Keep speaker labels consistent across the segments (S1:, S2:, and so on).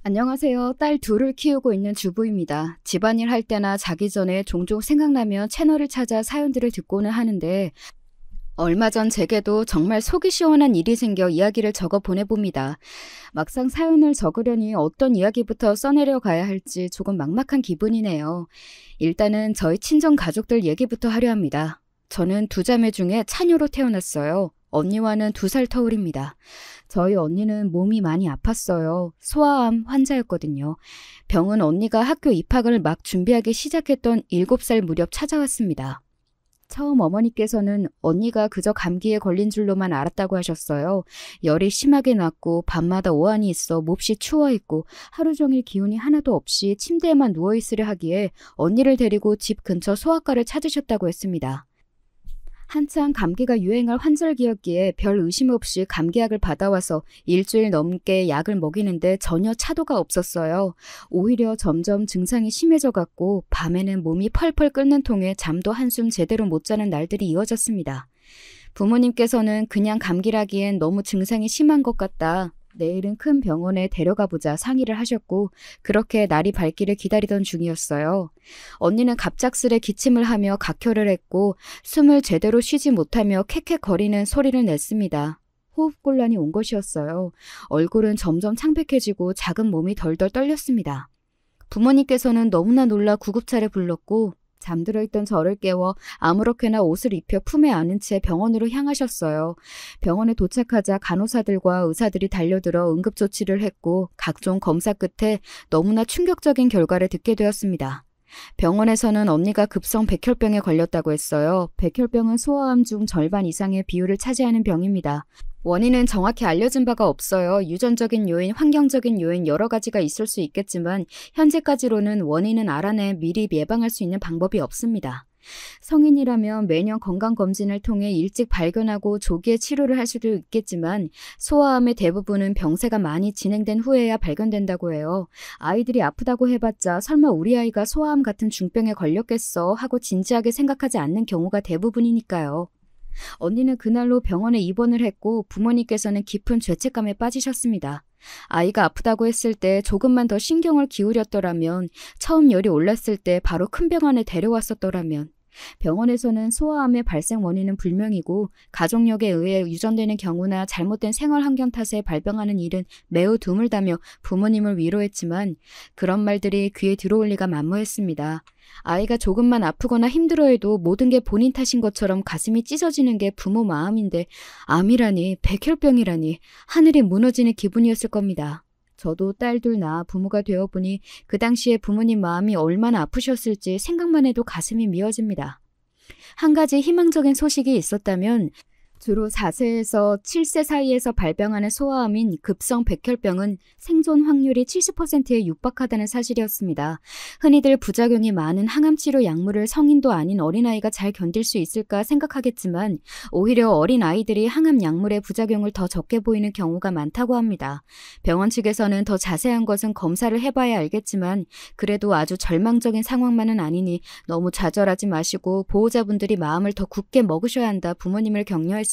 S1: 안녕하세요. 딸 둘을 키우고 있는 주부입니다. 집안일 할 때나 자기 전에 종종 생각나면 채널을 찾아 사연들을 듣고는 하는데 얼마 전 제게도 정말 속이 시원한 일이 생겨 이야기를 적어 보내봅니다. 막상 사연을 적으려니 어떤 이야기부터 써내려 가야 할지 조금 막막한 기분이네요. 일단은 저희 친정 가족들 얘기부터 하려 합니다. 저는 두 자매 중에 차녀로 태어났어요. 언니와는 2살 터울입니다. 저희 언니는 몸이 많이 아팠어요. 소아암 환자였거든요. 병은 언니가 학교 입학을 막 준비하기 시작했던 7살 무렵 찾아왔습니다. 처음 어머니께서는 언니가 그저 감기에 걸린 줄로만 알았다고 하셨어요. 열이 심하게 났고 밤마다 오한이 있어 몹시 추워있고 하루 종일 기운이 하나도 없이 침대에만 누워있으려 하기에 언니를 데리고 집 근처 소아과를 찾으셨다고 했습니다. 한창 감기가 유행할 환절기였기에 별 의심 없이 감기약을 받아와서 일주일 넘게 약을 먹이는데 전혀 차도가 없었어요. 오히려 점점 증상이 심해져갔고 밤에는 몸이 펄펄 끓는 통에 잠도 한숨 제대로 못 자는 날들이 이어졌습니다. 부모님께서는 그냥 감기라기엔 너무 증상이 심한 것 같다. 내일은 큰 병원에 데려가 보자 상의를 하셨고 그렇게 날이 밝기를 기다리던 중이었어요. 언니는 갑작스레 기침을 하며 각혈을 했고 숨을 제대로 쉬지 못하며 캑캑거리는 소리를 냈습니다. 호흡곤란이 온 것이었어요. 얼굴은 점점 창백해지고 작은 몸이 덜덜 떨렸습니다. 부모님께서는 너무나 놀라 구급차를 불렀고 잠들어 있던 저를 깨워 아무렇게나 옷을 입혀 품에 안은 채 병원으로 향하셨어요. 병원에 도착하자 간호사들과 의사들이 달려들어 응급조치를 했고 각종 검사 끝에 너무나 충격적인 결과를 듣게 되었습니다. 병원에서는 언니가 급성 백혈병에 걸렸다고 했어요. 백혈병은 소아암 중 절반 이상의 비율을 차지하는 병입니다. 원인은 정확히 알려진 바가 없어요. 유전적인 요인, 환경적인 요인 여러 가지가 있을 수 있겠지만 현재까지로는 원인은 알아내 미리 예방할 수 있는 방법이 없습니다. 성인이라면 매년 건강검진을 통해 일찍 발견하고 조기에 치료를 할 수도 있겠지만 소아암의 대부분은 병세가 많이 진행된 후에야 발견된다고 해요. 아이들이 아프다고 해봤자 설마 우리 아이가 소아암 같은 중병에 걸렸겠어 하고 진지하게 생각하지 않는 경우가 대부분이니까요. 언니는 그날로 병원에 입원을 했고 부모님께서는 깊은 죄책감에 빠지셨습니다. 아이가 아프다고 했을 때 조금만 더 신경을 기울였더라면, 처음 열이 올랐을 때 바로 큰 병원에 데려왔었더라면, 병원에서는 소아암의 발생 원인은 불명이고 가족력에 의해 유전되는 경우나 잘못된 생활 환경 탓에 발병하는 일은 매우 드물다며 부모님을 위로했지만 그런 말들이 귀에 들어올 리가 만무했습니다. 아이가 조금만 아프거나 힘들어해도 모든 게 본인 탓인 것처럼 가슴이 찢어지는 게 부모 마음인데 암이라니, 백혈병이라니 하늘이 무너지는 기분이었을 겁니다. 저도 딸 둘 낳아 부모가 되어보니 그 당시에 부모님 마음이 얼마나 아프셨을지 생각만 해도 가슴이 미어집니다. 한 가지 희망적인 소식이 있었다면 주로 4세에서 7세 사이에서 발병하는 소아암인 급성 백혈병은 생존 확률이 70%에 육박하다는 사실이었습니다. 흔히들 부작용이 많은 항암치료 약물을 성인도 아닌 어린아이가 잘 견딜 수 있을까 생각하겠지만 오히려 어린아이들이 항암 약물의 부작용을 더 적게 보이는 경우가 많다고 합니다. 병원 측에서는 더 자세한 것은 검사를 해봐야 알겠지만 그래도 아주 절망적인 상황만은 아니니 너무 좌절하지 마시고 보호자분들이 마음을 더 굳게 먹으셔야 한다 부모님을 격려했습니다.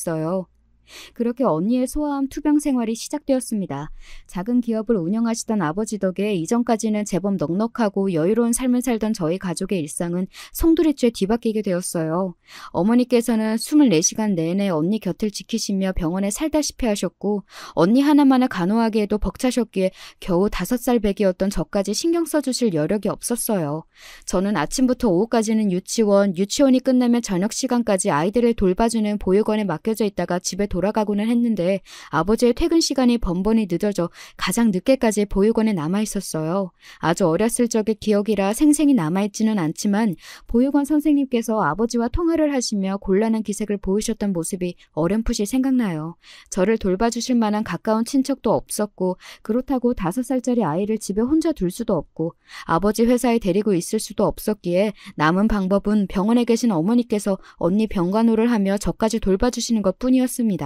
S1: 그렇게 언니의 소아암 투병 생활이 시작되었습니다. 작은 기업을 운영하시던 아버지 덕에 이전까지는 제법 넉넉하고 여유로운 삶을 살던 저희 가족의 일상은 송두리째 뒤바뀌게 되었어요. 어머니께서는 24시간 내내 언니 곁을 지키시며 병원에 살다시피 하셨고 언니 하나만을 간호하기에도 벅차셨기에 겨우 5살 배기였던 저까지 신경 써주실 여력이 없었어요. 저는 아침부터 오후까지는 유치원이 끝나면 저녁 시간까지 아이들을 돌봐주는 보육원에 맡겨져 있다가 집에 돌아가고는 했는데 아버지의 퇴근 시간이 번번이 늦어져 가장 늦게까지 보육원에 남아있었어요. 아주 어렸을 적의 기억이라 생생히 남아있지는 않지만 보육원 선생님께서 아버지와 통화를 하시며 곤란한 기색을 보이셨던 모습이 어렴풋이 생각나요. 저를 돌봐주실 만한 가까운 친척도 없었고 그렇다고 5살짜리 아이를 집에 혼자 둘 수도 없고 아버지 회사에 데리고 있을 수도 없었기에 남은 방법은 병원에 계신 어머니께서 언니 병간호를 하며 저까지 돌봐주시는 것뿐이었습니다.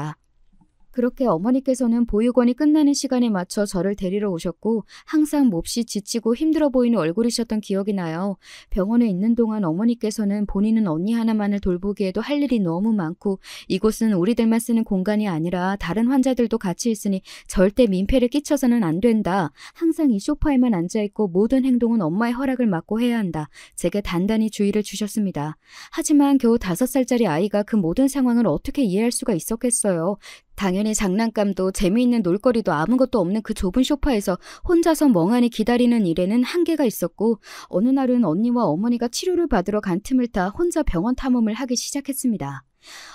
S1: 그렇게 어머니께서는 보육원이 끝나는 시간에 맞춰 저를 데리러 오셨고 항상 몹시 지치고 힘들어 보이는 얼굴이셨던 기억이 나요. 병원에 있는 동안 어머니께서는 본인은 언니 하나만을 돌보기에도 할 일이 너무 많고 이곳은 우리들만 쓰는 공간이 아니라 다른 환자들도 같이 있으니 절대 민폐를 끼쳐서는 안 된다. 항상 이 소파에만 앉아있고 모든 행동은 엄마의 허락을 받고 해야 한다. 제게 단단히 주의를 주셨습니다. 하지만 겨우 5살짜리 아이가 그 모든 상황을 어떻게 이해할 수가 있었겠어요. 당연히 장난감도 재미있는 놀거리도 아무것도 없는 그 좁은 소파에서 혼자서 멍하니 기다리는 일에는 한계가 있었고 어느 날은 언니와 어머니가 치료를 받으러 간 틈을 타 혼자 병원 탐험을 하기 시작했습니다.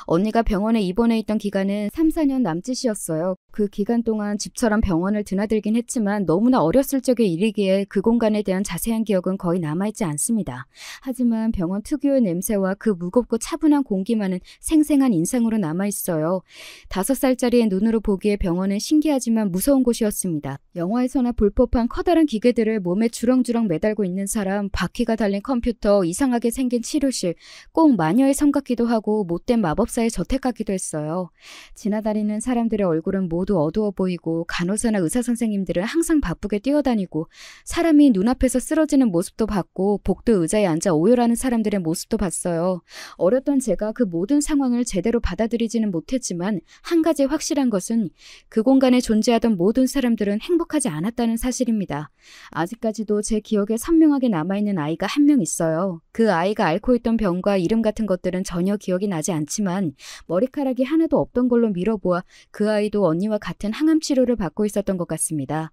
S1: 언니가 병원에 입원해 있던 기간은 3, 4년 남짓이었어요. 그 기간 동안 집처럼 병원을 드나들긴 했지만 너무나 어렸을 적의 일이기에 그 공간에 대한 자세한 기억은 거의 남아있지 않습니다. 하지만 병원 특유의 냄새와 그 무겁고 차분한 공기만은 생생한 인상으로 남아있어요. 5살짜리의 눈으로 보기에 병원은 신기하지만 무서운 곳이었습니다. 영화에서나 볼 법한 커다란 기계들을 몸에 주렁주렁 매달고 있는 사람, 바퀴가 달린 컴퓨터, 이상하게 생긴 치료실, 꼭 마녀의 성 같기도 하고 못된 마법사의 저택 같기도 했어요. 지나다니는 사람들의 얼굴은 모두 어두워 보이고 간호사나 의사선생님들은 항상 바쁘게 뛰어다니고 사람이 눈앞에서 쓰러지는 모습도 봤고 복도 의자에 앉아 오열하는 사람들의 모습도 봤어요. 어렸던 제가 그 모든 상황을 제대로 받아들이지는 못했지만 한 가지 확실한 것은 그 공간에 존재하던 모든 사람들은 행복하지 않았다는 사실입니다. 아직까지도 제 기억에 선명하게 남아있는 아이가 한 명 있어요. 그 아이가 앓고 있던 병과 이름 같은 것들은 전혀 기억이 나지 않지만 머리카락이 하나도 없던 걸로 미뤄보아 그 아이도 언니와 같은 항암 치료를 받고 있었던 것 같습니다.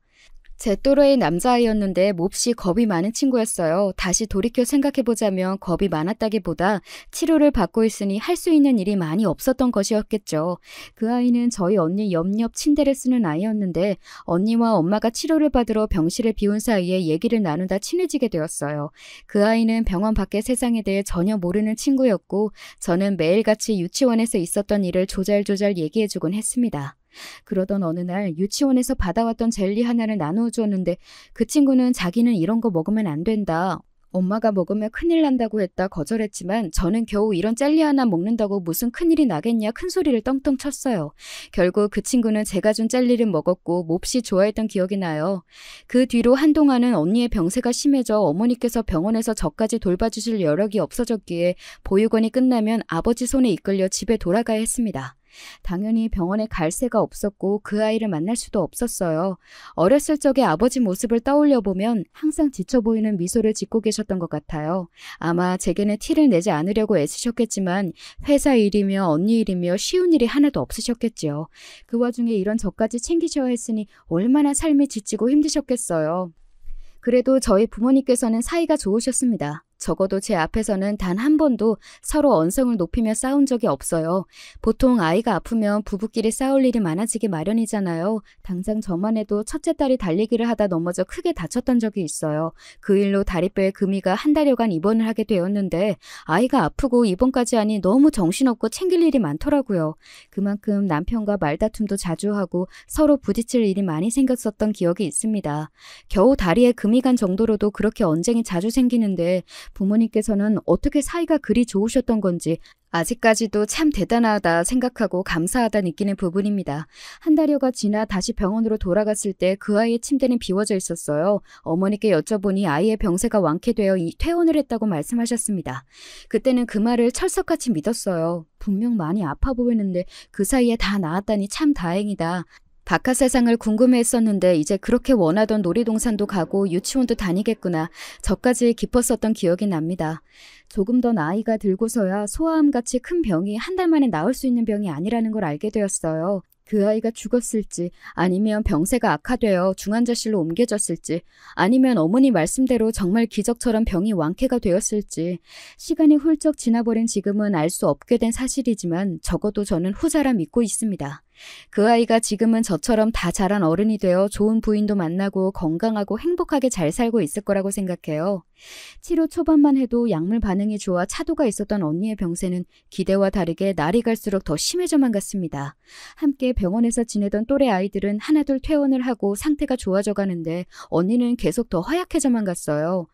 S1: 제 또래의 남자아이였는데 몹시 겁이 많은 친구였어요. 다시 돌이켜 생각해보자면 겁이 많았다기보다 치료를 받고 있으니 할 수 있는 일이 많이 없었던 것이었겠죠. 그 아이는 저희 언니 옆옆 침대를 쓰는 아이였는데 언니와 엄마가 치료를 받으러 병실을 비운 사이에 얘기를 나누다 친해지게 되었어요. 그 아이는 병원 밖의 세상에 대해 전혀 모르는 친구였고 저는 매일같이 유치원에서 있었던 일을 조잘조잘 얘기해주곤 했습니다. 그러던 어느 날 유치원에서 받아왔던 젤리 하나를 나누어 주었는데 그 친구는 자기는 이런 거 먹으면 안 된다. 엄마가 먹으면 큰일 난다고 했다 거절했지만 저는 겨우 이런 젤리 하나 먹는다고 무슨 큰일이 나겠냐 큰 소리를 떵떵 쳤어요. 결국 그 친구는 제가 준 젤리를 먹었고 몹시 좋아했던 기억이 나요. 그 뒤로 한동안은 언니의 병세가 심해져 어머니께서 병원에서 저까지 돌봐주실 여력이 없어졌기에 보육원이 끝나면 아버지 손에 이끌려 집에 돌아가야 했습니다. 당연히 병원에 갈 새가 없었고 그 아이를 만날 수도 없었어요. 어렸을 적의 아버지 모습을 떠올려보면 항상 지쳐 보이는 미소를 짓고 계셨던 것 같아요. 아마 제게는 티를 내지 않으려고 애쓰셨겠지만 회사 일이며 언니 일이며 쉬운 일이 하나도 없으셨겠지요. 그 와중에 이런 저까지 챙기셔야 했으니 얼마나 삶이 지치고 힘드셨겠어요. 그래도 저희 부모님께서는 사이가 좋으셨습니다. 적어도 제 앞에서는 단 한 번도 서로 언성을 높이며 싸운 적이 없어요. 보통 아이가 아프면 부부끼리 싸울 일이 많아지기 마련이잖아요. 당장 저만 해도 첫째 딸이 달리기를 하다 넘어져 크게 다쳤던 적이 있어요. 그 일로 다리뼈에 금이가 한 달여간 입원을 하게 되었는데 아이가 아프고 입원까지 하니 너무 정신없고 챙길 일이 많더라고요. 그만큼 남편과 말다툼도 자주 하고 서로 부딪힐 일이 많이 생겼었던 기억이 있습니다. 겨우 다리에 금이 간 정도로도 그렇게 언쟁이 자주 생기는데 부모님께서는 어떻게 사이가 그리 좋으셨던 건지 아직까지도 참 대단하다 생각하고 감사하다 느끼는 부분입니다. 한 달여가 지나 다시 병원으로 돌아갔을 때 그 아이의 침대는 비워져 있었어요. 어머니께 여쭤보니 아이의 병세가 완쾌되어 퇴원을 했다고 말씀하셨습니다. 그때는 그 말을 철석같이 믿었어요. 분명 많이 아파 보이는데 그 사이에 다 나았다니 참 다행이다. 바깥 세상을 궁금해했었는데 이제 그렇게 원하던 놀이동산도 가고 유치원도 다니겠구나. 저까지 깊었었던 기억이 납니다. 조금 더 나이가 들고서야 소아암같이 큰 병이 한 달 만에 나을 수 있는 병이 아니라는 걸 알게 되었어요. 그 아이가 죽었을지 아니면 병세가 악화되어 중환자실로 옮겨졌을지 아니면 어머니 말씀대로 정말 기적처럼 병이 완쾌가 되었을지 시간이 훌쩍 지나버린 지금은 알 수 없게 된 사실이지만 적어도 저는 후자라 믿고 있습니다. 그 아이가 지금은 저처럼 다 자란 어른이 되어 좋은 부인도 만나고 건강하고 행복하게 잘 살고 있을 거라고 생각해요. 치료 초반만 해도 약물 반응이 좋아 차도가 있었던 언니의 병세는 기대와 다르게 날이 갈수록 더 심해져만 갔습니다. 함께 병원에서 지내던 또래 아이들은 하나둘 퇴원을 하고 상태가 좋아져 가는데 언니는 계속 더 허약해져만 갔어요.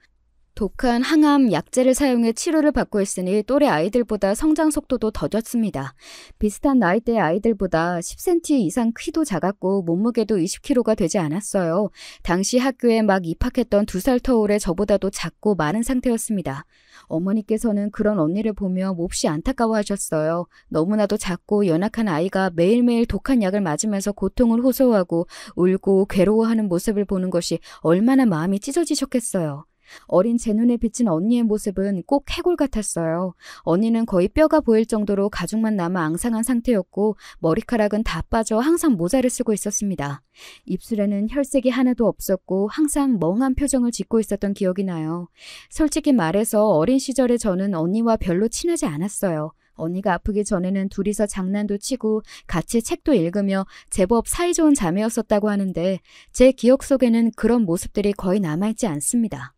S1: 독한 항암 약제를 사용해 치료를 받고 있으니 또래 아이들보다 성장 속도도 더뎠습니다. 비슷한 나이대 아이들보다 10cm 이상 키도 작았고 몸무게도 20kg가 되지 않았어요. 당시 학교에 막 입학했던 2살 터울의 저보다도 작고 마른 상태였습니다. 어머니께서는 그런 언니를 보며 몹시 안타까워하셨어요. 너무나도 작고 연약한 아이가 매일매일 독한 약을 맞으면서 고통을 호소하고 울고 괴로워하는 모습을 보는 것이 얼마나 마음이 찢어지셨겠어요. 어린 제 눈에 비친 언니의 모습은 꼭 해골 같았어요. 언니는 거의 뼈가 보일 정도로 가죽만 남아 앙상한 상태였고 머리카락은 다 빠져 항상 모자를 쓰고 있었습니다. 입술에는 혈색이 하나도 없었고 항상 멍한 표정을 짓고 있었던 기억이 나요. 솔직히 말해서 어린 시절에 저는 언니와 별로 친하지 않았어요. 언니가 아프기 전에는 둘이서 장난도 치고 같이 책도 읽으며 제법 사이좋은 자매였었다고 하는데 제 기억 속에는 그런 모습들이 거의 남아있지 않습니다.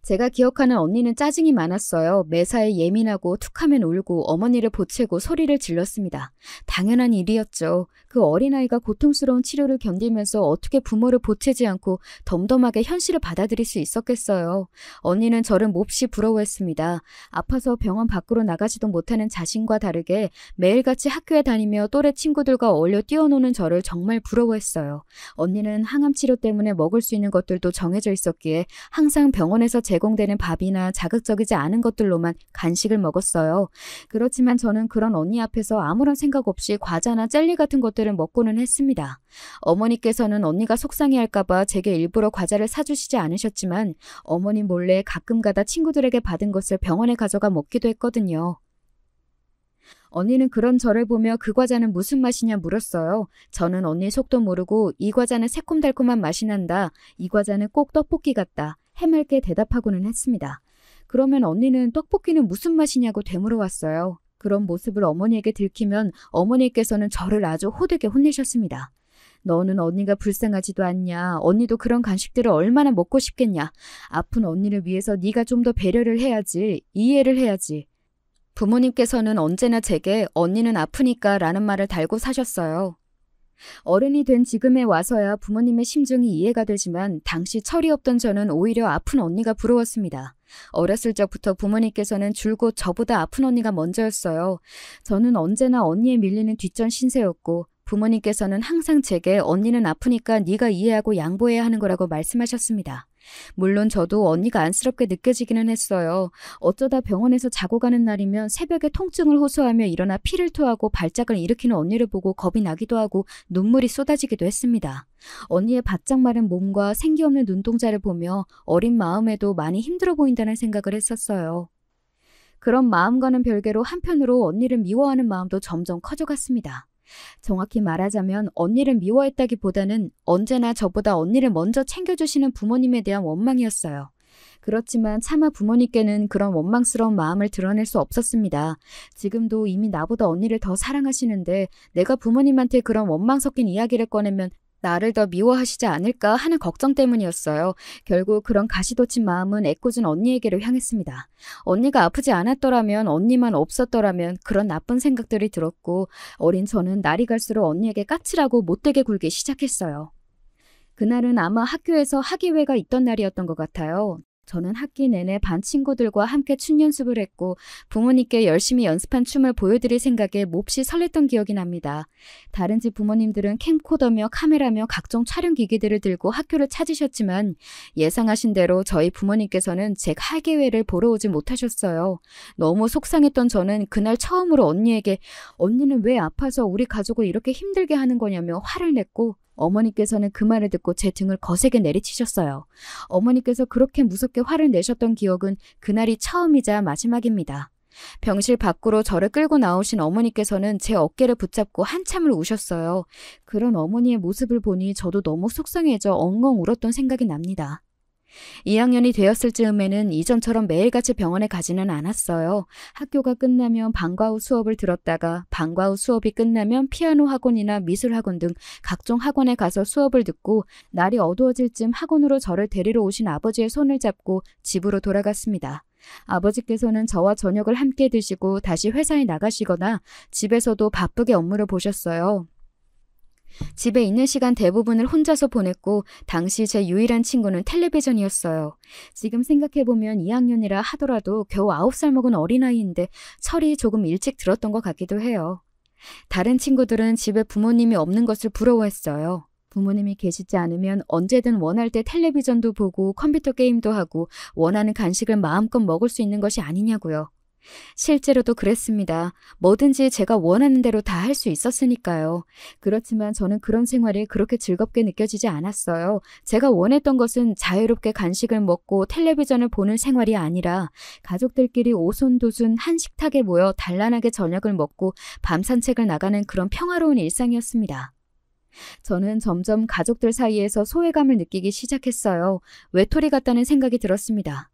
S1: 제가 기억하는 언니는 짜증이 많았어요. 매사에 예민하고 툭하면 울고 어머니를 보채고 소리를 질렀습니다. 당연한 일이었죠. 그 어린아이가 고통스러운 치료를 견디면서 어떻게 부모를 보채지 않고 덤덤하게 현실을 받아들일 수 있었겠어요. 언니는 저를 몹시 부러워했습니다. 아파서 병원 밖으로 나가지도 못하는 자신과 다르게 매일같이 학교에 다니며 또래 친구들과 어울려 뛰어노는 저를 정말 부러워했어요. 언니는 항암 치료 때문에 먹을 수 있는 것들도 정해져 있었기에 항상 병원에서 제공되는 밥이나 자극적이지 않은 것들로만 간식을 먹었어요. 그렇지만 저는 그런 언니 앞에서 아무런 생각 없이 과자나 젤리 같은 것들을 먹고는 했습니다. 어머니께서는 언니가 속상해할까봐 제게 일부러 과자를 사주시지 않으셨지만 어머니 몰래 가끔가다 친구들에게 받은 것을 병원에 가져가 먹기도 했거든요. 언니는 그런 저를 보며 그 과자는 무슨 맛이냐 물었어요. 저는 언니 속도 모르고 이 과자는 새콤달콤한 맛이 난다. 이 과자는 꼭 떡볶이 같다. 해맑게 대답하고는 했습니다. 그러면 언니는 떡볶이는 무슨 맛이냐고 되물어왔어요. 그런 모습을 어머니에게 들키면 어머니께서는 저를 아주 호되게 혼내셨습니다. 너는 언니가 불쌍하지도 않냐. 언니도 그런 간식들을 얼마나 먹고 싶겠냐. 아픈 언니를 위해서 네가 좀 더 배려를 해야지. 이해를 해야지. 부모님께서는 언제나 제게 언니는 아프니까 라는 말을 달고 사셨어요. 어른이 된 지금에 와서야 부모님의 심정이 이해가 되지만 당시 철이 없던 저는 오히려 아픈 언니가 부러웠습니다. 어렸을 적부터 부모님께서는 줄곧 저보다 아픈 언니가 먼저였어요. 저는 언제나 언니에 밀리는 뒷전 신세였고 부모님께서는 항상 제게 언니는 아프니까 네가 이해하고 양보해야 하는 거라고 말씀하셨습니다. 물론 저도 언니가 안쓰럽게 느껴지기는 했어요. 어쩌다 병원에서 자고 가는 날이면 새벽에 통증을 호소하며 일어나 피를 토하고 발작을 일으키는 언니를 보고 겁이 나기도 하고 눈물이 쏟아지기도 했습니다. 언니의 바짝 마른 몸과 생기 없는 눈동자를 보며 어린 마음에도 많이 힘들어 보인다는 생각을 했었어요. 그런 마음과는 별개로 한편으로 언니를 미워하는 마음도 점점 커져갔습니다. 정확히 말하자면 언니를 미워했다기보다는 언제나 저보다 언니를 먼저 챙겨주시는 부모님에 대한 원망이었어요. 그렇지만 차마 부모님께는 그런 원망스러운 마음을 드러낼 수 없었습니다. 지금도 이미 나보다 언니를 더 사랑하시는데 내가 부모님한테 그런 원망 섞인 이야기를 꺼내면 나를 더 미워하시지 않을까 하는 걱정 때문이었어요. 결국 그런 가시돋친 마음은 애꿎은 언니에게로 향했습니다. 언니가 아프지 않았더라면, 언니만 없었더라면 그런 나쁜 생각들이 들었고 어린 저는 날이 갈수록 언니에게 까칠하고 못되게 굴기 시작했어요. 그날은 아마 학교에서 학예회가 있던 날이었던 것 같아요. 저는 학기 내내 반 친구들과 함께 춤 연습을 했고 부모님께 열심히 연습한 춤을 보여드릴 생각에 몹시 설렜던 기억이 납니다. 다른 집 부모님들은 캠코더며 카메라며 각종 촬영 기기들을 들고 학교를 찾으셨지만 예상하신 대로 저희 부모님께서는 제 학예회를 보러 오지 못하셨어요. 너무 속상했던 저는 그날 처음으로 언니에게 언니는 왜 아파서 우리 가족을 이렇게 힘들게 하는 거냐며 화를 냈고 어머니께서는 그 말을 듣고 제 등을 거세게 내리치셨어요. 어머니께서 그렇게 무섭게 화를 내셨던 기억은 그날이 처음이자 마지막입니다. 병실 밖으로 저를 끌고 나오신 어머니께서는 제 어깨를 붙잡고 한참을 우셨어요. 그런 어머니의 모습을 보니 저도 너무 속상해져 엉엉 울었던 생각이 납니다. 2학년이 되었을 즈음에는 이전처럼 매일같이 병원에 가지는 않았어요. 학교가 끝나면 방과 후 수업을 들었다가 방과 후 수업이 끝나면 피아노 학원이나 미술 학원 등 각종 학원에 가서 수업을 듣고 날이 어두워질 즈음 학원으로 저를 데리러 오신 아버지의 손을 잡고 집으로 돌아갔습니다. 아버지께서는 저와 저녁을 함께 드시고 다시 회사에 나가시거나 집에서도 바쁘게 업무를 보셨어요. 집에 있는 시간 대부분을 혼자서 보냈고 당시 제 유일한 친구는 텔레비전이었어요. 지금 생각해보면 2학년이라 하더라도 겨우 9살 먹은 어린아이인데 철이 조금 일찍 들었던 것 같기도 해요. 다른 친구들은 집에 부모님이 없는 것을 부러워했어요. 부모님이 계시지 않으면 언제든 원할 때 텔레비전도 보고 컴퓨터 게임도 하고 원하는 간식을 마음껏 먹을 수 있는 것이 아니냐고요. 실제로도 그랬습니다. 뭐든지 제가 원하는 대로 다 할 수 있었으니까요. 그렇지만 저는 그런 생활이 그렇게 즐겁게 느껴지지 않았어요. 제가 원했던 것은 자유롭게 간식을 먹고 텔레비전을 보는 생활이 아니라 가족들끼리 오손도손 한 식탁에 모여 단란하게 저녁을 먹고 밤 산책을 나가는 그런 평화로운 일상이었습니다. 저는 점점 가족들 사이에서 소외감을 느끼기 시작했어요. 외톨이 같다는 생각이 들었습니다.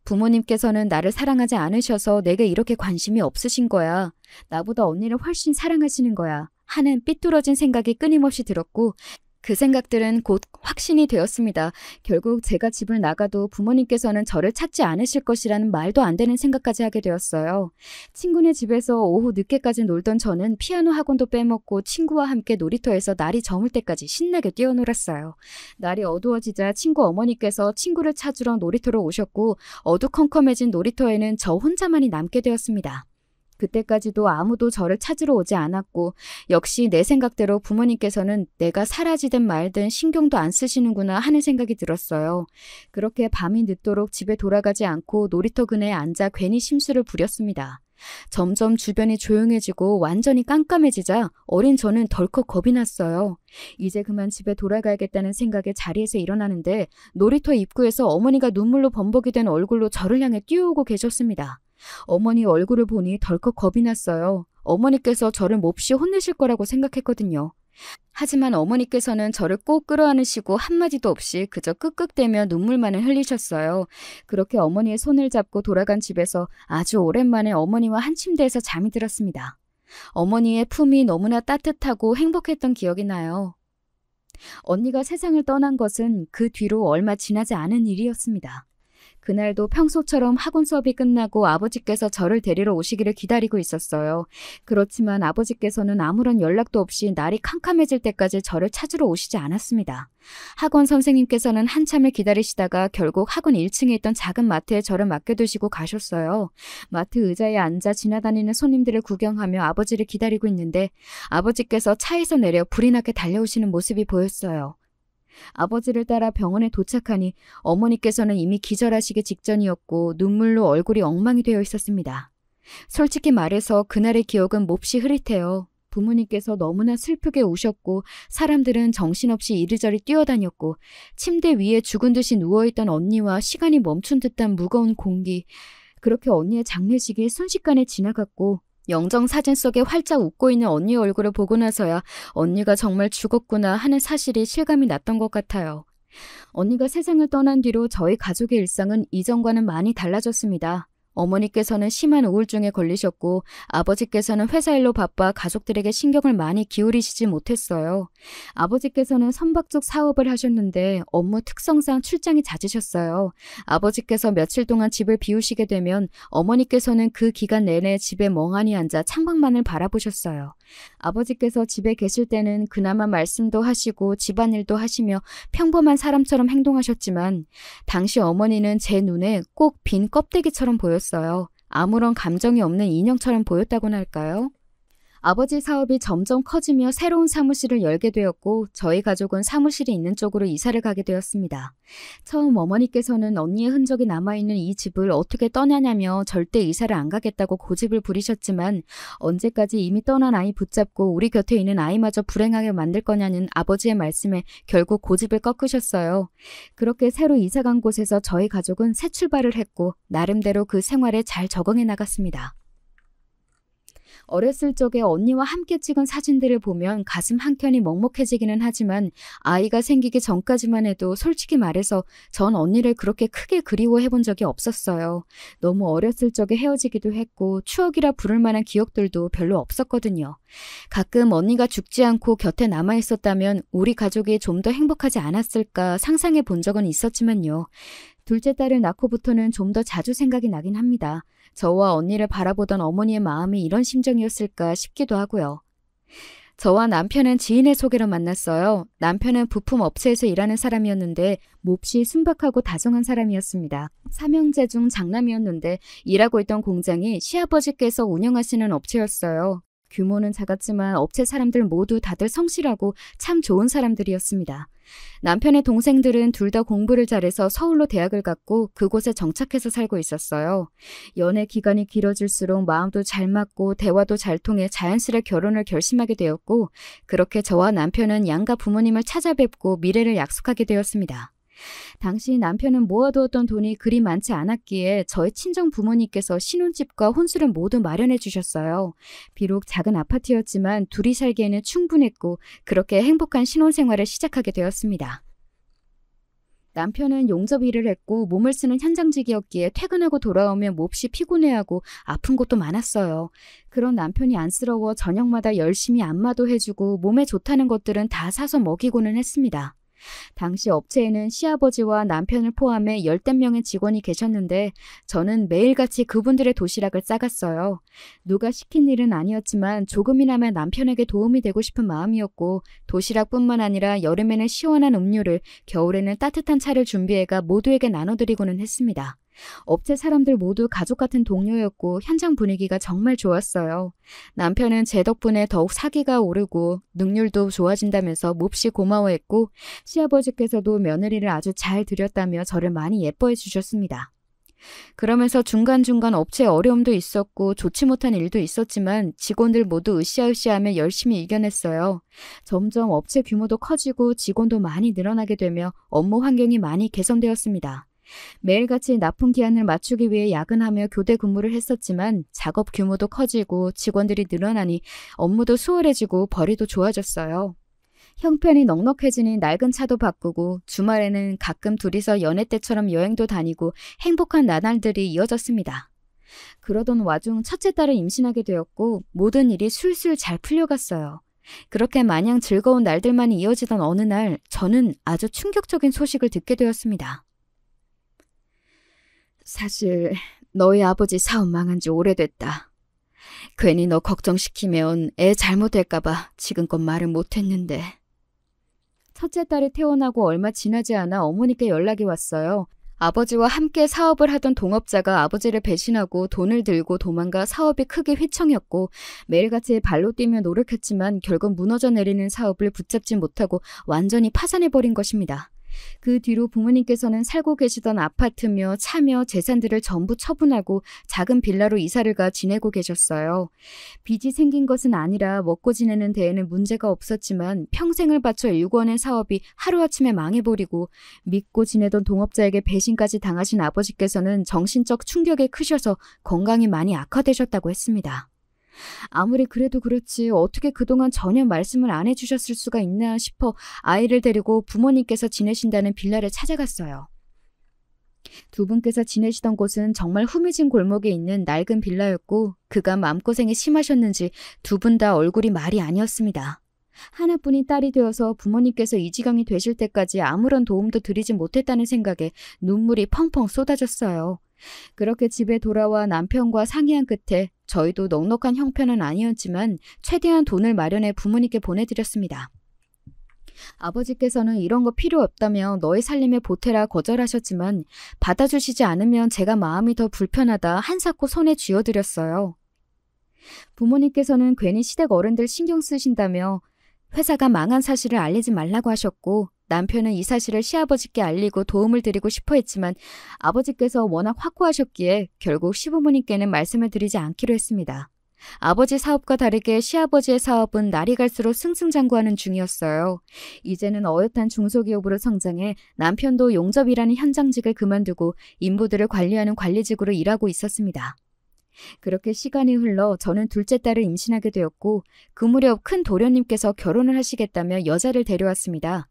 S1: 부모님께서는 나를 사랑하지 않으셔서 내게 이렇게 관심이 없으신 거야. 나보다 언니를 훨씬 사랑하시는 거야. 하는 삐뚤어진 생각이 끊임없이 들었고 그 생각들은 곧 확신이 되었습니다. 결국 제가 집을 나가도 부모님께서는 저를 찾지 않으실 것이라는 말도 안 되는 생각까지 하게 되었어요. 친구네 집에서 오후 늦게까지 놀던 저는 피아노 학원도 빼먹고 친구와 함께 놀이터에서 날이 저물 때까지 신나게 뛰어놀았어요. 날이 어두워지자 친구 어머니께서 친구를 찾으러 놀이터로 오셨고 어두컴컴해진 놀이터에는 저 혼자만이 남게 되었습니다. 그때까지도 아무도 저를 찾으러 오지 않았고 역시 내 생각대로 부모님께서는 내가 사라지든 말든 신경도 안 쓰시는구나 하는 생각이 들었어요. 그렇게 밤이 늦도록 집에 돌아가지 않고 놀이터 그네에 앉아 괜히 심술을 부렸습니다. 점점 주변이 조용해지고 완전히 깜깜해지자 어린 저는 덜컥 겁이 났어요. 이제 그만 집에 돌아가야겠다는 생각에 자리에서 일어나는데 놀이터 입구에서 어머니가 눈물로 범벅이 된 얼굴로 저를 향해 뛰어오고 계셨습니다. 어머니 얼굴을 보니 덜컥 겁이 났어요. 어머니께서 저를 몹시 혼내실 거라고 생각했거든요. 하지만 어머니께서는 저를 꼭 끌어안으시고 한마디도 없이 그저 끄끄대며 눈물만을 흘리셨어요. 그렇게 어머니의 손을 잡고 돌아간 집에서 아주 오랜만에 어머니와 한 침대에서 잠이 들었습니다. 어머니의 품이 너무나 따뜻하고 행복했던 기억이 나요. 언니가 세상을 떠난 것은 그 뒤로 얼마 지나지 않은 일이었습니다. 그날도 평소처럼 학원 수업이 끝나고 아버지께서 저를 데리러 오시기를 기다리고 있었어요. 그렇지만 아버지께서는 아무런 연락도 없이 날이 캄캄해질 때까지 저를 찾으러 오시지 않았습니다. 학원 선생님께서는 한참을 기다리시다가 결국 학원 1층에 있던 작은 마트에 저를 맡겨두시고 가셨어요. 마트 의자에 앉아 지나다니는 손님들을 구경하며 아버지를 기다리고 있는데 아버지께서 차에서 내려 불이 나게 달려오시는 모습이 보였어요. 아버지를 따라 병원에 도착하니 어머니께서는 이미 기절하시기 직전이었고 눈물로 얼굴이 엉망이 되어 있었습니다. 솔직히 말해서 그날의 기억은 몹시 흐릿해요. 부모님께서 너무나 슬프게 우셨고 사람들은 정신없이 이리저리 뛰어다녔고 침대 위에 죽은 듯이 누워있던 언니와 시간이 멈춘 듯한 무거운 공기, 그렇게 언니의 장례식이 순식간에 지나갔고 영정사진 속에 활짝 웃고 있는 언니의 얼굴을 보고 나서야 언니가 정말 죽었구나 하는 사실이 실감이 났던 것 같아요. 언니가 세상을 떠난 뒤로 저희 가족의 일상은 이전과는 많이 달라졌습니다. 어머니께서는 심한 우울증에 걸리셨고 아버지께서는 회사 일로 바빠 가족들에게 신경을 많이 기울이시지 못했어요. 아버지께서는 선박쪽 사업을 하셨는데 업무 특성상 출장이 잦으셨어요. 아버지께서 며칠 동안 집을 비우시게 되면 어머니께서는 그 기간 내내 집에 멍하니 앉아 창밖만을 바라보셨어요. 아버지께서 집에 계실 때는 그나마 말씀도 하시고 집안일도 하시며 평범한 사람처럼 행동하셨지만 당시 어머니는 제 눈에 꼭 빈 껍데기처럼 보였어요. 아무런 감정이 없는 인형처럼 보였다고나 할까요? 아버지 사업이 점점 커지며 새로운 사무실을 열게 되었고 저희 가족은 사무실이 있는 쪽으로 이사를 가게 되었습니다. 처음 어머니께서는 언니의 흔적이 남아있는 이 집을 어떻게 떠나냐며 절대 이사를 안 가겠다고 고집을 부리셨지만 언제까지 이미 떠난 아이 붙잡고 우리 곁에 있는 아이마저 불행하게 만들 거냐는 아버지의 말씀에 결국 고집을 꺾으셨어요. 그렇게 새로 이사 간 곳에서 저희 가족은 새 출발을 했고 나름대로 그 생활에 잘 적응해 나갔습니다. 어렸을 적에 언니와 함께 찍은 사진들을 보면 가슴 한켠이 먹먹해지기는 하지만 아이가 생기기 전까지만 해도 솔직히 말해서 전 언니를 그렇게 크게 그리워해 본 적이 없었어요. 너무 어렸을 적에 헤어지기도 했고 추억이라 부를 만한 기억들도 별로 없었거든요. 가끔 언니가 죽지 않고 곁에 남아 있었다면 우리 가족이 좀 더 행복하지 않았을까 상상해 본 적은 있었지만요. 둘째 딸을 낳고부터는 좀 더 자주 생각이 나긴 합니다. 저와 언니를 바라보던 어머니의 마음이 이런 심정이었을까 싶기도 하고요. 저와 남편은 지인의 소개로 만났어요. 남편은 부품 업체에서 일하는 사람이었는데 몹시 순박하고 다정한 사람이었습니다. 삼형제 중 장남이었는데 일하고 있던 공장이 시아버지께서 운영하시는 업체였어요. 규모는 작았지만 업체 사람들 모두 다들 성실하고 참 좋은 사람들이었습니다. 남편의 동생들은 둘 다 공부를 잘해서 서울로 대학을 갔고 그곳에 정착해서 살고 있었어요. 연애 기간이 길어질수록 마음도 잘 맞고 대화도 잘 통해 자연스레 결혼을 결심하게 되었고 그렇게 저와 남편은 양가 부모님을 찾아뵙고 미래를 약속하게 되었습니다. 당시 남편은 모아두었던 돈이 그리 많지 않았기에 저희 친정 부모님께서 신혼집과 혼수를 모두 마련해 주셨어요. 비록 작은 아파트였지만 둘이 살기에는 충분했고 그렇게 행복한 신혼생활을 시작하게 되었습니다. 남편은 용접 일을 했고 몸을 쓰는 현장직이었기에 퇴근하고 돌아오면 몹시 피곤해하고 아픈 것도 많았어요. 그런 남편이 안쓰러워 저녁마다 열심히 안마도 해주고 몸에 좋다는 것들은 다 사서 먹이고는 했습니다. 당시 업체에는 시아버지와 남편을 포함해 10대 명의 직원이 계셨는데 저는 매일같이 그분들의 도시락을 싸갔어요. 누가 시킨 일은 아니었지만 조금이나마 남편에게 도움이 되고 싶은 마음이었고 도시락뿐만 아니라 여름에는 시원한 음료를 겨울에는 따뜻한 차를 준비해가 모두에게 나눠드리고는 했습니다. 업체 사람들 모두 가족 같은 동료였고 현장 분위기가 정말 좋았어요. 남편은 제 덕분에 더욱 사기가 오르고 능률도 좋아진다면서 몹시 고마워했고 시아버지께서도 며느리를 아주 잘 들였다며 저를 많이 예뻐해 주셨습니다. 그러면서 중간중간 업체에 어려움도 있었고 좋지 못한 일도 있었지만 직원들 모두 으쌰으쌰하며 열심히 이겨냈어요. 점점 업체 규모도 커지고 직원도 많이 늘어나게 되며 업무 환경이 많이 개선되었습니다. 매일같이 납품 기한을 맞추기 위해 야근하며 교대 근무를 했었지만 작업 규모도 커지고 직원들이 늘어나니 업무도 수월해지고 벌이도 좋아졌어요. 형편이 넉넉해지니 낡은 차도 바꾸고 주말에는 가끔 둘이서 연애 때처럼 여행도 다니고 행복한 나날들이 이어졌습니다. 그러던 와중 첫째 딸을 임신하게 되었고 모든 일이 술술 잘 풀려갔어요. 그렇게 마냥 즐거운 날들만이 이어지던 어느 날 저는 아주 충격적인 소식을 듣게 되었습니다. 사실 너희 아버지 사업 망한 지 오래됐다. 괜히 너 걱정시키면 애 잘못될까봐 지금껏 말을 못했는데. 첫째 딸이 태어나고 얼마 지나지 않아 어머니께 연락이 왔어요. 아버지와 함께 사업을 하던 동업자가 아버지를 배신하고 돈을 들고 도망가 사업이 크게 휘청였고 매일같이 발로 뛰며 노력했지만 결국 무너져 내리는 사업을 붙잡지 못하고 완전히 파산해버린 것입니다. 그 뒤로 부모님께서는 살고 계시던 아파트며 차며 재산들을 전부 처분하고 작은 빌라로 이사를 가 지내고 계셨어요. 빚이 생긴 것은 아니라 먹고 지내는 데에는 문제가 없었지만 평생을 바쳐 일궈낸 사업이 하루아침에 망해버리고 믿고 지내던 동업자에게 배신까지 당하신 아버지께서는 정신적 충격에 크셔서 건강이 많이 악화되셨다고 했습니다. 아무리 그래도 그렇지 어떻게 그동안 전혀 말씀을 안 해주셨을 수가 있나 싶어 아이를 데리고 부모님께서 지내신다는 빌라를 찾아갔어요. 두 분께서 지내시던 곳은 정말 후미진 골목에 있는 낡은 빌라였고 그간 마음고생이 심하셨는지 두 분 다 얼굴이 말이 아니었습니다. 하나뿐인 딸이 되어서 부모님께서 이 지경이 되실 때까지 아무런 도움도 드리지 못했다는 생각에 눈물이 펑펑 쏟아졌어요. 그렇게 집에 돌아와 남편과 상의한 끝에 저희도 넉넉한 형편은 아니었지만 최대한 돈을 마련해 부모님께 보내드렸습니다. 아버지께서는 이런 거 필요 없다며 너희 살림에 보태라 거절하셨지만 받아주시지 않으면 제가 마음이 더 불편하다 한사코 손에 쥐어드렸어요. 부모님께서는 괜히 시댁 어른들 신경 쓰신다며 회사가 망한 사실을 알리지 말라고 하셨고 남편은 이 사실을 시아버지께 알리고 도움을 드리고 싶어 했지만 아버지께서 워낙 확고하셨기에 결국 시부모님께는 말씀을 드리지 않기로 했습니다. 아버지 사업과 다르게 시아버지의 사업은 날이 갈수록 승승장구하는 중이었어요. 이제는 어엿한 중소기업으로 성장해 남편도 용접이라는 현장직을 그만두고 인부들을 관리하는 관리직으로 일하고 있었습니다. 그렇게 시간이 흘러 저는 둘째 딸을 임신하게 되었고 그 무렵 큰 도련님께서 결혼을 하시겠다며 여자를 데려왔습니다.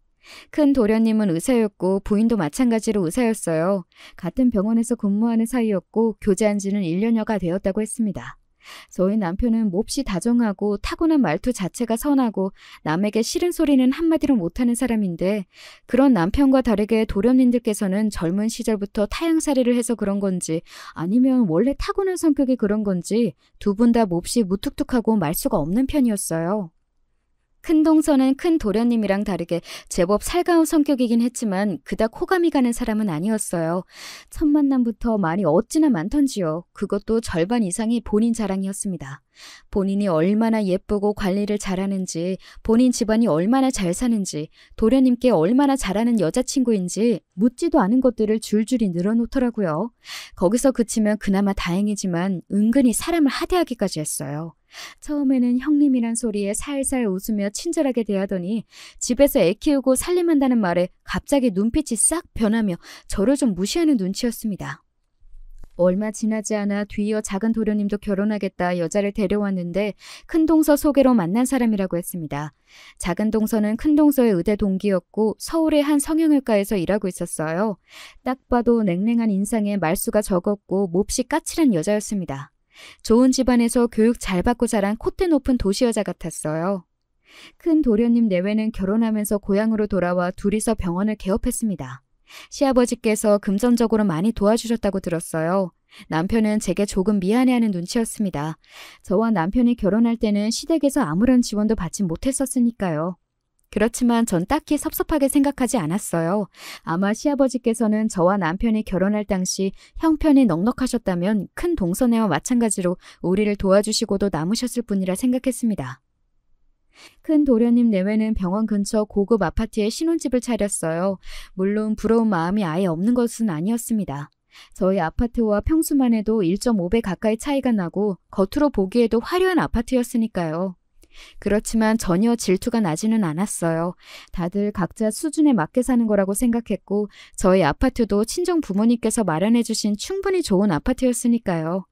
S1: 큰 도련님은 의사였고 부인도 마찬가지로 의사였어요. 같은 병원에서 근무하는 사이였고 교제한 지는 1년여가 되었다고 했습니다. 저희 남편은 몹시 다정하고 타고난 말투 자체가 선하고 남에게 싫은 소리는 한마디로 못하는 사람인데 그런 남편과 다르게 도련님들께서는 젊은 시절부터 타향살이를 해서 그런 건지 아니면 원래 타고난 성격이 그런 건지 두 분 다 몹시 무뚝뚝하고 말수가 없는 편이었어요. 큰 동서는 큰 도련님이랑 다르게 제법 살가운 성격이긴 했지만 그닥 호감이 가는 사람은 아니었어요. 첫 만남부터 말이 어찌나 많던지요. 그것도 절반 이상이 본인 자랑이었습니다. 본인이 얼마나 예쁘고 관리를 잘하는지, 본인 집안이 얼마나 잘 사는지, 도련님께 얼마나 잘하는 여자친구인지 묻지도 않은 것들을 줄줄이 늘어놓더라고요. 거기서 그치면 그나마 다행이지만 은근히 사람을 하대하기까지 했어요. 처음에는 형님이란 소리에 살살 웃으며 친절하게 대하더니 집에서 애 키우고 살림한다는 말에 갑자기 눈빛이 싹 변하며 저를 좀 무시하는 눈치였습니다. 얼마 지나지 않아 뒤이어 작은 도련님도 결혼하겠다 여자를 데려왔는데 큰 동서 소개로 만난 사람이라고 했습니다. 작은 동서는 큰 동서의 의대 동기였고 서울의 한 성형외과에서 일하고 있었어요. 딱 봐도 냉랭한 인상에 말수가 적었고 몹시 까칠한 여자였습니다. 좋은 집안에서 교육 잘 받고 자란 콧대 높은 도시 여자 같았어요. 큰 도련님 내외는 결혼하면서 고향으로 돌아와 둘이서 병원을 개업했습니다. 시아버지께서 금전적으로 많이 도와주셨다고 들었어요. 남편은 제게 조금 미안해하는 눈치였습니다. 저와 남편이 결혼할 때는 시댁에서 아무런 지원도 받지 못했었으니까요. 그렇지만 전 딱히 섭섭하게 생각하지 않았어요. 아마 시아버지께서는 저와 남편이 결혼할 당시 형편이 넉넉하셨다면 큰 동서네와 마찬가지로 우리를 도와주시고도 남으셨을 뿐이라 생각했습니다. 큰 도련님 내외는 병원 근처 고급 아파트에 신혼집을 차렸어요. 물론 부러운 마음이 아예 없는 것은 아니었습니다. 저희 아파트와 평수만 해도 1.5배 가까이 차이가 나고 겉으로 보기에도 화려한 아파트였으니까요. 그렇지만 전혀 질투가 나지는 않았어요. 다들 각자 수준에 맞게 사는 거라고 생각했고 저희 아파트도 친정 부모님께서 마련해 주신 충분히 좋은 아파트였으니까요.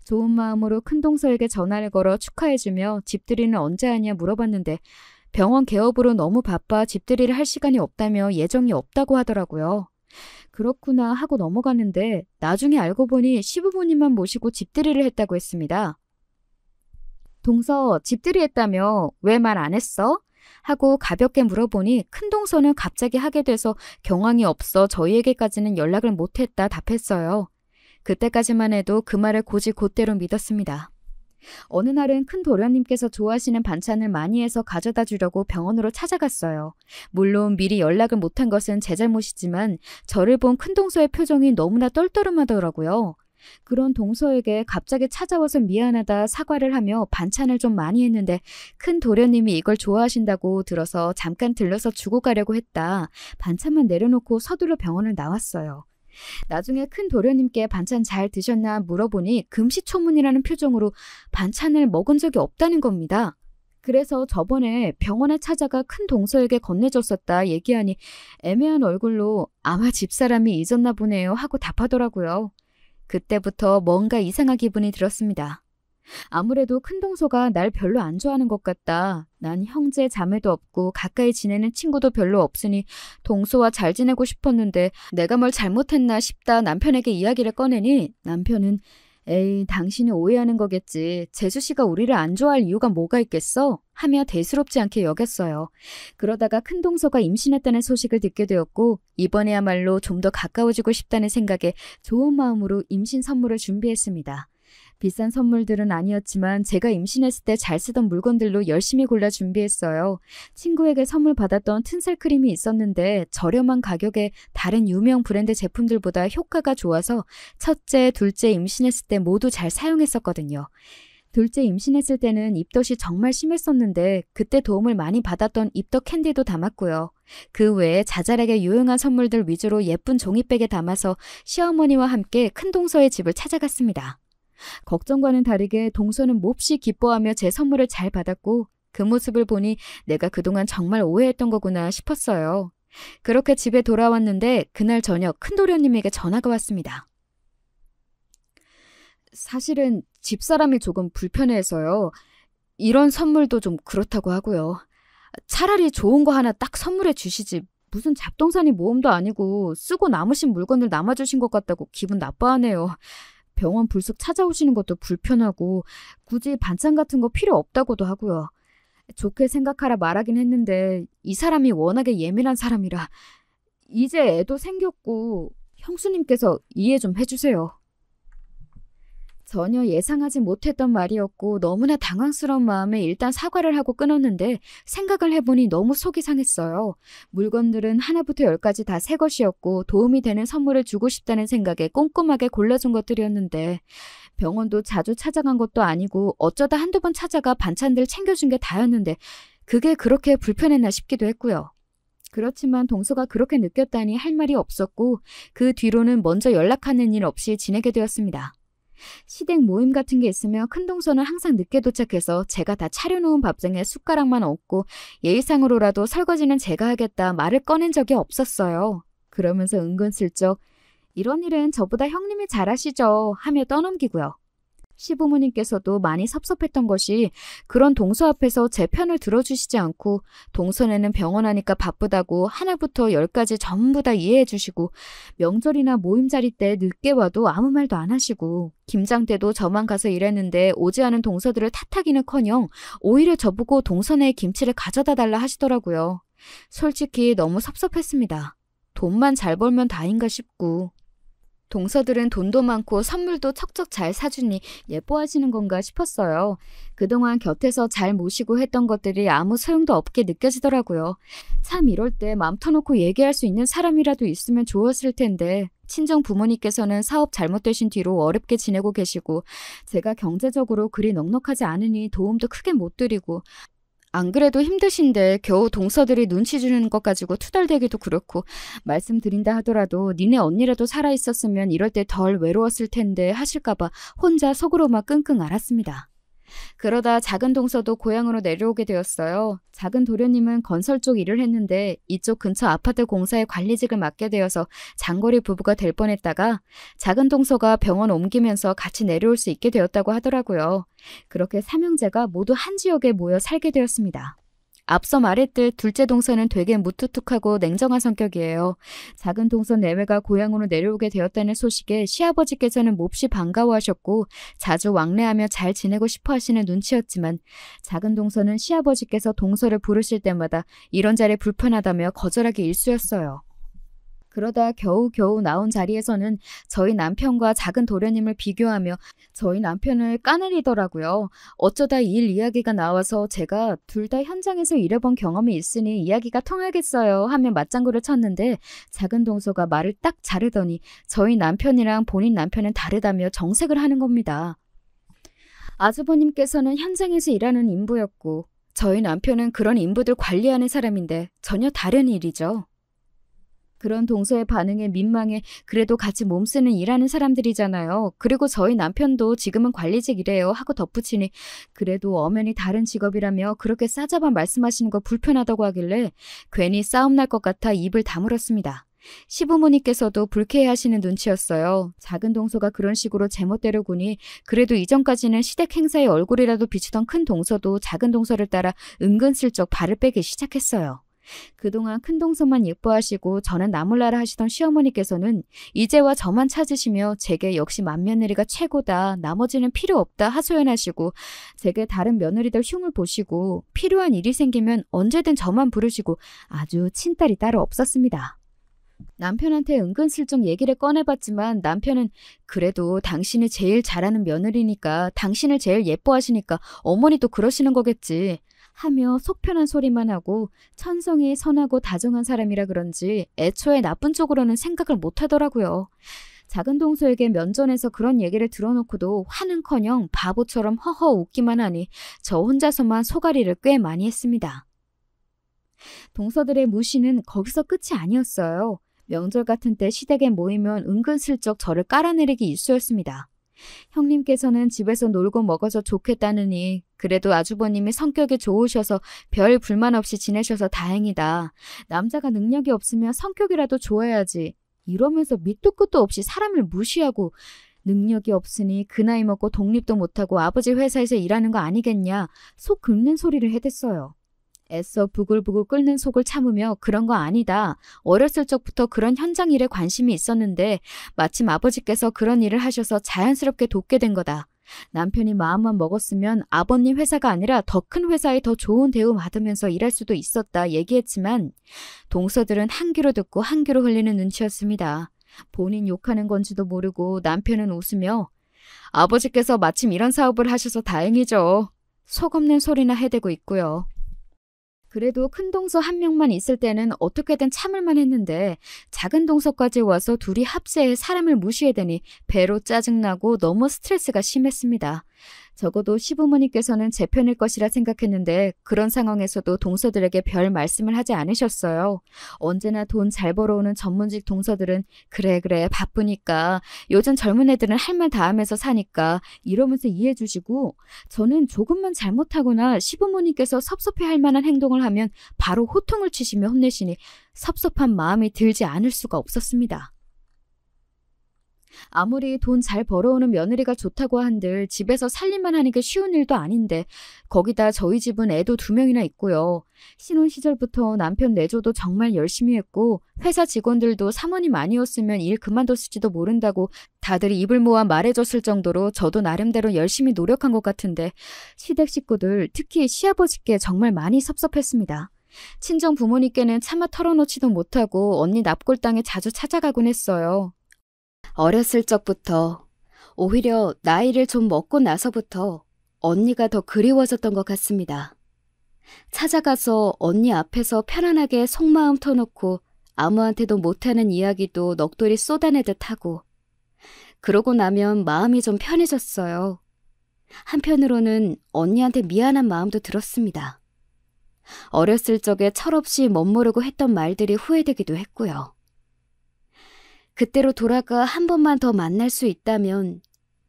S1: 좋은 마음으로 큰동서에게 전화를 걸어 축하해주며 집들이는 언제 하냐 물어봤는데 병원 개업으로 너무 바빠 집들이를 할 시간이 없다며 예정이 없다고 하더라고요. 그렇구나 하고 넘어갔는데 나중에 알고 보니 시부모님만 모시고 집들이를 했다고 했습니다. 동서 집들이 했다며 왜 말 안 했어? 하고 가볍게 물어보니 큰동서는 갑자기 하게 돼서 경황이 없어 저희에게까지는 연락을 못했다 답했어요. 그때까지만 해도 그 말을 곧이 곧대로 믿었습니다. 어느 날은 큰 도련님께서 좋아하시는 반찬을 많이 해서 가져다 주려고 병원으로 찾아갔어요. 물론 미리 연락을 못한 것은 제 잘못이지만 저를 본 큰동서의 표정이 너무나 떨떠름하더라고요. 그런 동서에게 갑자기 찾아와서 미안하다 사과를 하며 반찬을 좀 많이 했는데 큰 도련님이 이걸 좋아하신다고 들어서 잠깐 들러서 주고 가려고 했다. 반찬만 내려놓고 서둘러 병원을 나왔어요. 나중에 큰 도련님께 반찬 잘 드셨나 물어보니 금시초문이라는 표정으로 반찬을 먹은 적이 없다는 겁니다. 그래서 저번에 병원에 찾아가 큰 동서에게 건네줬었다 얘기하니 애매한 얼굴로 아마 집사람이 잊었나 보네요 하고 답하더라고요. 그때부터 뭔가 이상한 기분이 들었습니다. 아무래도 큰동서가 날 별로 안 좋아하는 것 같다. 난 형제 자매도 없고 가까이 지내는 친구도 별로 없으니 동서와 잘 지내고 싶었는데 내가 뭘 잘못했나 싶다 남편에게 이야기를 꺼내니 남편은 에이 당신이 오해하는 거겠지. 재수씨가 우리를 안 좋아할 이유가 뭐가 있겠어? 하며 대수롭지 않게 여겼어요. 그러다가 큰동서가 임신했다는 소식을 듣게 되었고 이번에야말로 좀 더 가까워지고 싶다는 생각에 좋은 마음으로 임신 선물을 준비했습니다. 비싼 선물들은 아니었지만 제가 임신했을 때 잘 쓰던 물건들로 열심히 골라 준비했어요. 친구에게 선물 받았던 튼살 크림이 있었는데 저렴한 가격에 다른 유명 브랜드 제품들보다 효과가 좋아서 첫째, 둘째 임신했을 때 모두 잘 사용했었거든요. 둘째 임신했을 때는 입덧이 정말 심했었는데 그때 도움을 많이 받았던 입덧 캔디도 담았고요. 그 외에 자잘하게 유용한 선물들 위주로 예쁜 종이백에 담아서 시어머니와 함께 큰동서의 집을 찾아갔습니다. 걱정과는 다르게 동서는 몹시 기뻐하며 제 선물을 잘 받았고 그 모습을 보니 내가 그동안 정말 오해했던 거구나 싶었어요. 그렇게 집에 돌아왔는데 그날 저녁 큰도련님에게 전화가 왔습니다. 사실은 집사람이 조금 불편해서요. 이런 선물도 좀 그렇다고 하고요. 차라리 좋은 거 하나 딱 선물해 주시지. 무슨 잡동사니 모험도 아니고 쓰고 남으신 물건을 남아주신 것 같다고 기분 나빠하네요. 병원 불쑥 찾아오시는 것도 불편하고 굳이 반찬 같은 거 필요 없다고도 하고요. 좋게 생각하라 말하긴 했는데 이 사람이 워낙에 예민한 사람이라 이제 애도 생겼고 형수님께서 이해 좀 해주세요. 전혀 예상하지 못했던 말이었고 너무나 당황스러운 마음에 일단 사과를 하고 끊었는데 생각을 해보니 너무 속이 상했어요. 물건들은 하나부터 열까지 다 새 것이었고 도움이 되는 선물을 주고 싶다는 생각에 꼼꼼하게 골라준 것들이었는데 병원도 자주 찾아간 것도 아니고 어쩌다 한두 번 찾아가 반찬들 챙겨준 게 다였는데 그게 그렇게 불편했나 싶기도 했고요. 그렇지만 동서가 그렇게 느꼈다니 할 말이 없었고 그 뒤로는 먼저 연락하는 일 없이 지내게 되었습니다. 시댁 모임 같은 게 있으면 큰동서는 항상 늦게 도착해서 제가 다 차려놓은 밥상에 숟가락만 얹고 예의상으로라도 설거지는 제가 하겠다 말을 꺼낸 적이 없었어요. 그러면서 은근슬쩍 이런 일은 저보다 형님이 잘하시죠 하며 떠넘기고요. 시부모님께서도 많이 섭섭했던 것이 그런 동서 앞에서 제 편을 들어주시지 않고 동서네는 병원 하니까 바쁘다고 하나부터 열까지 전부 다 이해해 주시고 명절이나 모임 자리 때 늦게 와도 아무 말도 안 하시고 김장 때도 저만 가서 일했는데 오지 않은 동서들을 탓하기는커녕 오히려 저보고 동서네의 김치를 가져다 달라 하시더라고요. 솔직히 너무 섭섭했습니다. 돈만 잘 벌면 다인가 싶고 동서들은 돈도 많고 선물도 척척 잘 사주니 예뻐하시는 건가 싶었어요. 그동안 곁에서 잘 모시고 했던 것들이 아무 소용도 없게 느껴지더라고요. 참 이럴 때 맘 터놓고 얘기할 수 있는 사람이라도 있으면 좋았을 텐데 친정 부모님께서는 사업 잘못되신 뒤로 어렵게 지내고 계시고 제가 경제적으로 그리 넉넉하지 않으니 도움도 크게 못 드리고 안 그래도 힘드신데 겨우 동서들이 눈치 주는 것 가지고 투덜대기도 그렇고 말씀드린다 하더라도 니네 언니라도 살아있었으면 이럴 때 덜 외로웠을 텐데 하실까봐 혼자 속으로 막 끙끙 앓았습니다. 그러다 작은 동서도 고향으로 내려오게 되었어요. 작은 도련님은 건설 쪽 일을 했는데 이쪽 근처 아파트 공사의 관리직을 맡게 되어서 장거리 부부가 될 뻔했다가 작은 동서가 병원 옮기면서 같이 내려올 수 있게 되었다고 하더라고요. 그렇게 삼형제가 모두 한 지역에 모여 살게 되었습니다. 앞서 말했듯 둘째 동서는 되게 무뚝뚝하고 냉정한 성격이에요. 작은 동서 내외가 고향으로 내려오게 되었다는 소식에 시아버지께서는 몹시 반가워하셨고 자주 왕래하며 잘 지내고 싶어 하시는 눈치였지만 작은 동서는 시아버지께서 동서를 부르실 때마다 이런저런 불편하다며 거절하기 일쑤였어요. 그러다 겨우겨우 나온 자리에서는 저희 남편과 작은 도련님을 비교하며 저희 남편을 까내리더라고요. 어쩌다 일 이야기가 나와서 제가 둘 다 현장에서 일해본 경험이 있으니 이야기가 통하겠어요 하며 맞장구를 쳤는데 작은 동서가 말을 딱 자르더니 저희 남편이랑 본인 남편은 다르다며 정색을 하는 겁니다. 아주버님께서는 현장에서 일하는 인부였고 저희 남편은 그런 인부들 관리하는 사람인데 전혀 다른 일이죠. 그런 동서의 반응에 민망해 그래도 같이 몸쓰는 일하는 사람들이잖아요. 그리고 저희 남편도 지금은 관리직이래요 하고 덧붙이니 그래도 엄연히 다른 직업이라며 그렇게 싸잡아 말씀하시는 거 불편하다고 하길래 괜히 싸움 날 것 같아 입을 다물었습니다. 시부모님께서도 불쾌해하시는 눈치였어요. 작은 동서가 그런 식으로 제멋대로 구니 그래도 이전까지는 시댁 행사에 얼굴이라도 비추던 큰 동서도 작은 동서를 따라 은근슬쩍 발을 빼기 시작했어요. 그동안 큰 동서만 예뻐하시고 저는 나몰라라 하시던 시어머니께서는 이제와 저만 찾으시며 제게 역시 맏며느리가 최고다, 나머지는 필요 없다 하소연하시고 제게 다른 며느리들 흉을 보시고 필요한 일이 생기면 언제든 저만 부르시고 아주 친딸이 따로 없었습니다. 남편한테 은근슬쩍 얘기를 꺼내봤지만 남편은 그래도 당신이 제일 잘하는 며느리니까 당신을 제일 예뻐하시니까 어머니도 그러시는 거겠지 하며 속편한 소리만 하고 천성이 선하고 다정한 사람이라 그런지 애초에 나쁜 쪽으로는 생각을 못하더라고요. 작은 동서에게 면전에서 그런 얘기를 들어놓고도 화는커녕 바보처럼 허허 웃기만 하니 저 혼자서만 소가리를 꽤 많이 했습니다. 동서들의 무시는 거기서 끝이 아니었어요. 명절 같은 때 시댁에 모이면 은근슬쩍 저를 깔아내리기 일쑤였습니다. 형님께서는 집에서 놀고 먹어서 좋겠다느니 그래도 아주버님이 성격이 좋으셔서 별 불만 없이 지내셔서 다행이다. 남자가 능력이 없으면 성격이라도 좋아야지. 이러면서 밑도 끝도 없이 사람을 무시하고 능력이 없으니 그 나이 먹고 독립도 못하고 아버지 회사에서 일하는 거 아니겠냐. 속 긁는 소리를 해댔어요. 애써 부글부글 끓는 속을 참으며 그런 거 아니다. 어렸을 적부터 그런 현장 일에 관심이 있었는데 마침 아버지께서 그런 일을 하셔서 자연스럽게 돕게 된 거다. 남편이 마음만 먹었으면 아버님 회사가 아니라 더 큰 회사에 더 좋은 대우 받으면서 일할 수도 있었다 얘기했지만 동서들은 한 귀로 듣고 한 귀로 흘리는 눈치였습니다. 본인 욕하는 건지도 모르고 남편은 웃으며 아버지께서 마침 이런 사업을 하셔서 다행이죠. 속 없는 소리나 해대고 있고요. 그래도 큰 동서 한 명만 있을 때는 어떻게든 참을만 했는데 작은 동서까지 와서 둘이 합세해 사람을 무시해대니 배로 짜증나고 너무 스트레스가 심했습니다. 적어도 시부모님께서는 제 편일 것이라 생각했는데 그런 상황에서도 동서들에게 별 말씀을 하지 않으셨어요. 언제나 돈 잘 벌어오는 전문직 동서들은 그래 바쁘니까 요즘 젊은 애들은 할 말 다 하면서 사니까 이러면서 이해해 주시고 저는 조금만 잘못하거나 시부모님께서 섭섭해할 만한 행동을 하면 바로 호통을 치시며 혼내시니 섭섭한 마음이 들지 않을 수가 없었습니다. 아무리 돈 잘 벌어오는 며느리가 좋다고 한들 집에서 살림만 하는 게 쉬운 일도 아닌데 거기다 저희 집은 애도 2명이나 있고요. 신혼 시절부터 남편 내조도 정말 열심히 했고 회사 직원들도 사모님 아니었으면 일 그만뒀을지도 모른다고 다들 입을 모아 말해줬을 정도로 저도 나름대로 열심히 노력한 것 같은데 시댁 식구들 특히 시아버지께 정말 많이 섭섭했습니다. 친정 부모님께는 차마 털어놓지도 못하고 언니 납골당에 자주 찾아가곤 했어요. 어렸을 적부터 오히려 나이를 좀 먹고 나서부터 언니가 더 그리워졌던 것 같습니다. 찾아가서 언니 앞에서 편안하게 속마음 터놓고 아무한테도 못하는 이야기도 넋두리 쏟아내듯 하고 그러고 나면 마음이 좀 편해졌어요. 한편으로는 언니한테 미안한 마음도 들었습니다. 어렸을 적에 철없이 멋모르고 했던 말들이 후회되기도 했고요. 그때로 돌아가 한 번만 더 만날 수 있다면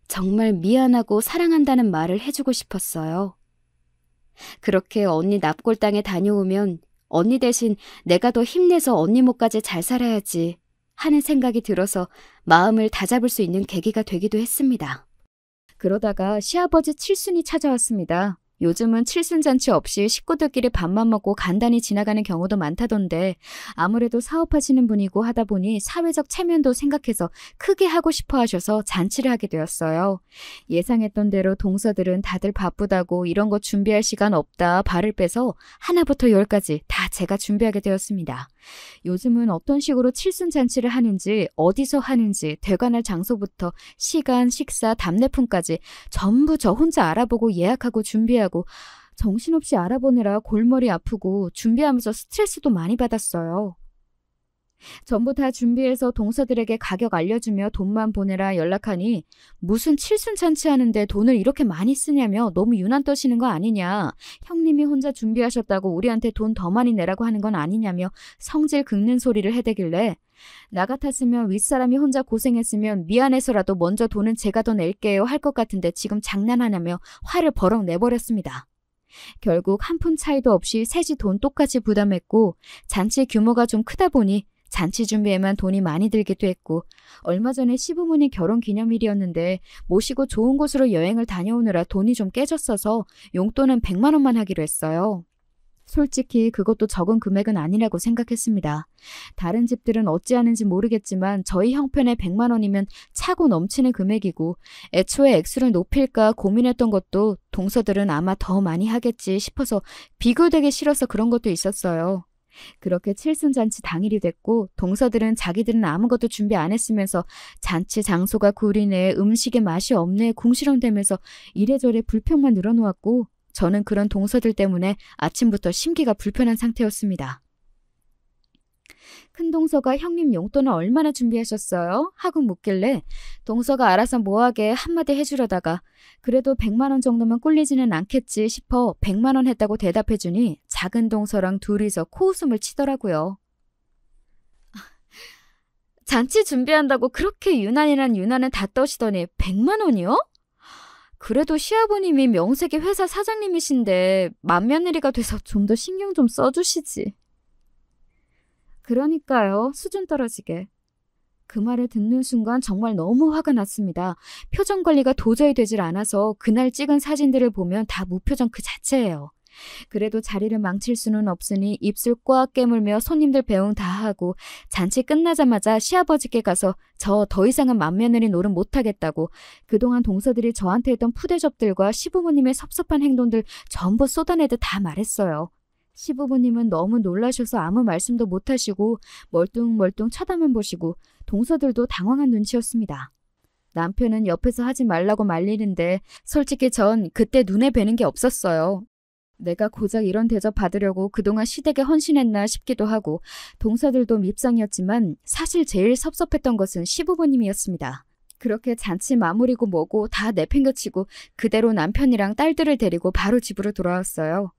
S1: 정말 미안하고 사랑한다는 말을 해주고 싶었어요. 그렇게 언니 납골당에 다녀오면 언니 대신 내가 더 힘내서 언니 목까지 잘 살아야지 하는 생각이 들어서 마음을 다잡을 수 있는 계기가 되기도 했습니다. 그러다가 시아버지 칠순이 찾아왔습니다. 요즘은 칠순잔치 없이 식구들끼리 밥만 먹고 간단히 지나가는 경우도 많다던데 아무래도 사업하시는 분이고 하다 보니 사회적 체면도 생각해서 크게 하고 싶어 하셔서 잔치를 하게 되었어요. 예상했던 대로 동서들은 다들 바쁘다고 이런 거 준비할 시간 없다 발을 빼서 하나부터 10까지 다 제가 준비하게 되었습니다. 요즘은 어떤 식으로 칠순잔치를 하는지 어디서 하는지 되관할 장소부터 시간, 식사, 답례품까지 전부 저 혼자 알아보고 예약하고 준비하고 정신없이 알아보느라 골머리 아프고 준비하면서 스트레스도 많이 받았어요. 전부 다 준비해서 동서들에게 가격 알려주며 돈만 보내라 연락하니 무슨 칠순잔치 하는데 돈을 이렇게 많이 쓰냐며 너무 유난 떠시는 거 아니냐. 형님이 혼자 준비하셨다고 우리한테 돈 더 많이 내라고 하는 건 아니냐며 성질 긁는 소리를 해대길래 나 같았으면 윗사람이 혼자 고생했으면 미안해서라도 먼저 돈은 제가 더 낼게요 할 것 같은데 지금 장난하냐며 화를 버럭 내버렸습니다. 결국 한 푼 차이도 없이 셋이 돈 똑같이 부담했고 잔치 규모가 좀 크다 보니 잔치 준비에만 돈이 많이 들기도 했고 얼마 전에 시부모님 결혼기념일이었는데 모시고 좋은 곳으로 여행을 다녀오느라 돈이 좀 깨졌어서 용돈은 100만 원만 하기로 했어요. 솔직히 그것도 적은 금액은 아니라고 생각했습니다. 다른 집들은 어찌하는지 모르겠지만 저희 형편에 100만 원이면 차고 넘치는 금액이고 애초에 액수를 높일까 고민했던 것도 동서들은 아마 더 많이 하겠지 싶어서 비교되기 싫어서 그런 것도 있었어요. 그렇게 칠순잔치 당일이 됐고 동서들은 자기들은 아무것도 준비 안 했으면서 잔치 장소가 구리네, 음식의 맛이 없네 궁시렁대면서 이래저래 불평만 늘어놓았고 저는 그런 동서들 때문에 아침부터 심기가 불편한 상태였습니다. 큰 동서가 형님 용돈을 얼마나 준비하셨어요? 하고 묻길래 동서가 알아서 뭐하게 한마디 해주려다가 그래도 100만 원 정도면 꿀리지는 않겠지 싶어 100만 원 했다고 대답해주니 작은 동서랑 둘이서 코웃음을 치더라고요. 잔치 준비한다고 그렇게 유난이란 유난은 다 떠시더니 100만 원이요? 그래도 시아버님이 명색의 회사 사장님이신데 맏며느리가 돼서 좀 더 신경 좀 써주시지. 그러니까요. 수준 떨어지게. 그 말을 듣는 순간 정말 너무 화가 났습니다. 표정 관리가 도저히 되질 않아서 그날 찍은 사진들을 보면 다 무표정 그 자체예요. 그래도 자리를 망칠 수는 없으니 입술 꽉 깨물며 손님들 배웅 다 하고 잔치 끝나자마자 시아버지께 가서 저 더 이상은 맏며느리 노릇 못하겠다고 그동안 동서들이 저한테 했던 푸대접들과 시부모님의 섭섭한 행동들 전부 쏟아내듯 다 말했어요. 시부모님은 너무 놀라셔서 아무 말씀도 못하시고 멀뚱멀뚱 쳐다만 보시고 동서들도 당황한 눈치였습니다. 남편은 옆에서 하지 말라고 말리는데 솔직히 전 그때 눈에 뵈는 게 없었어요. 내가 고작 이런 대접 받으려고 그동안 시댁에 헌신했나 싶기도 하고 동서들도 밉상이었지만 사실 제일 섭섭했던 것은 시부모님이었습니다. 그렇게 잔치 마무리고 뭐고 다 내팽개치고 그대로 남편이랑 딸들을 데리고 바로 집으로 돌아왔어요.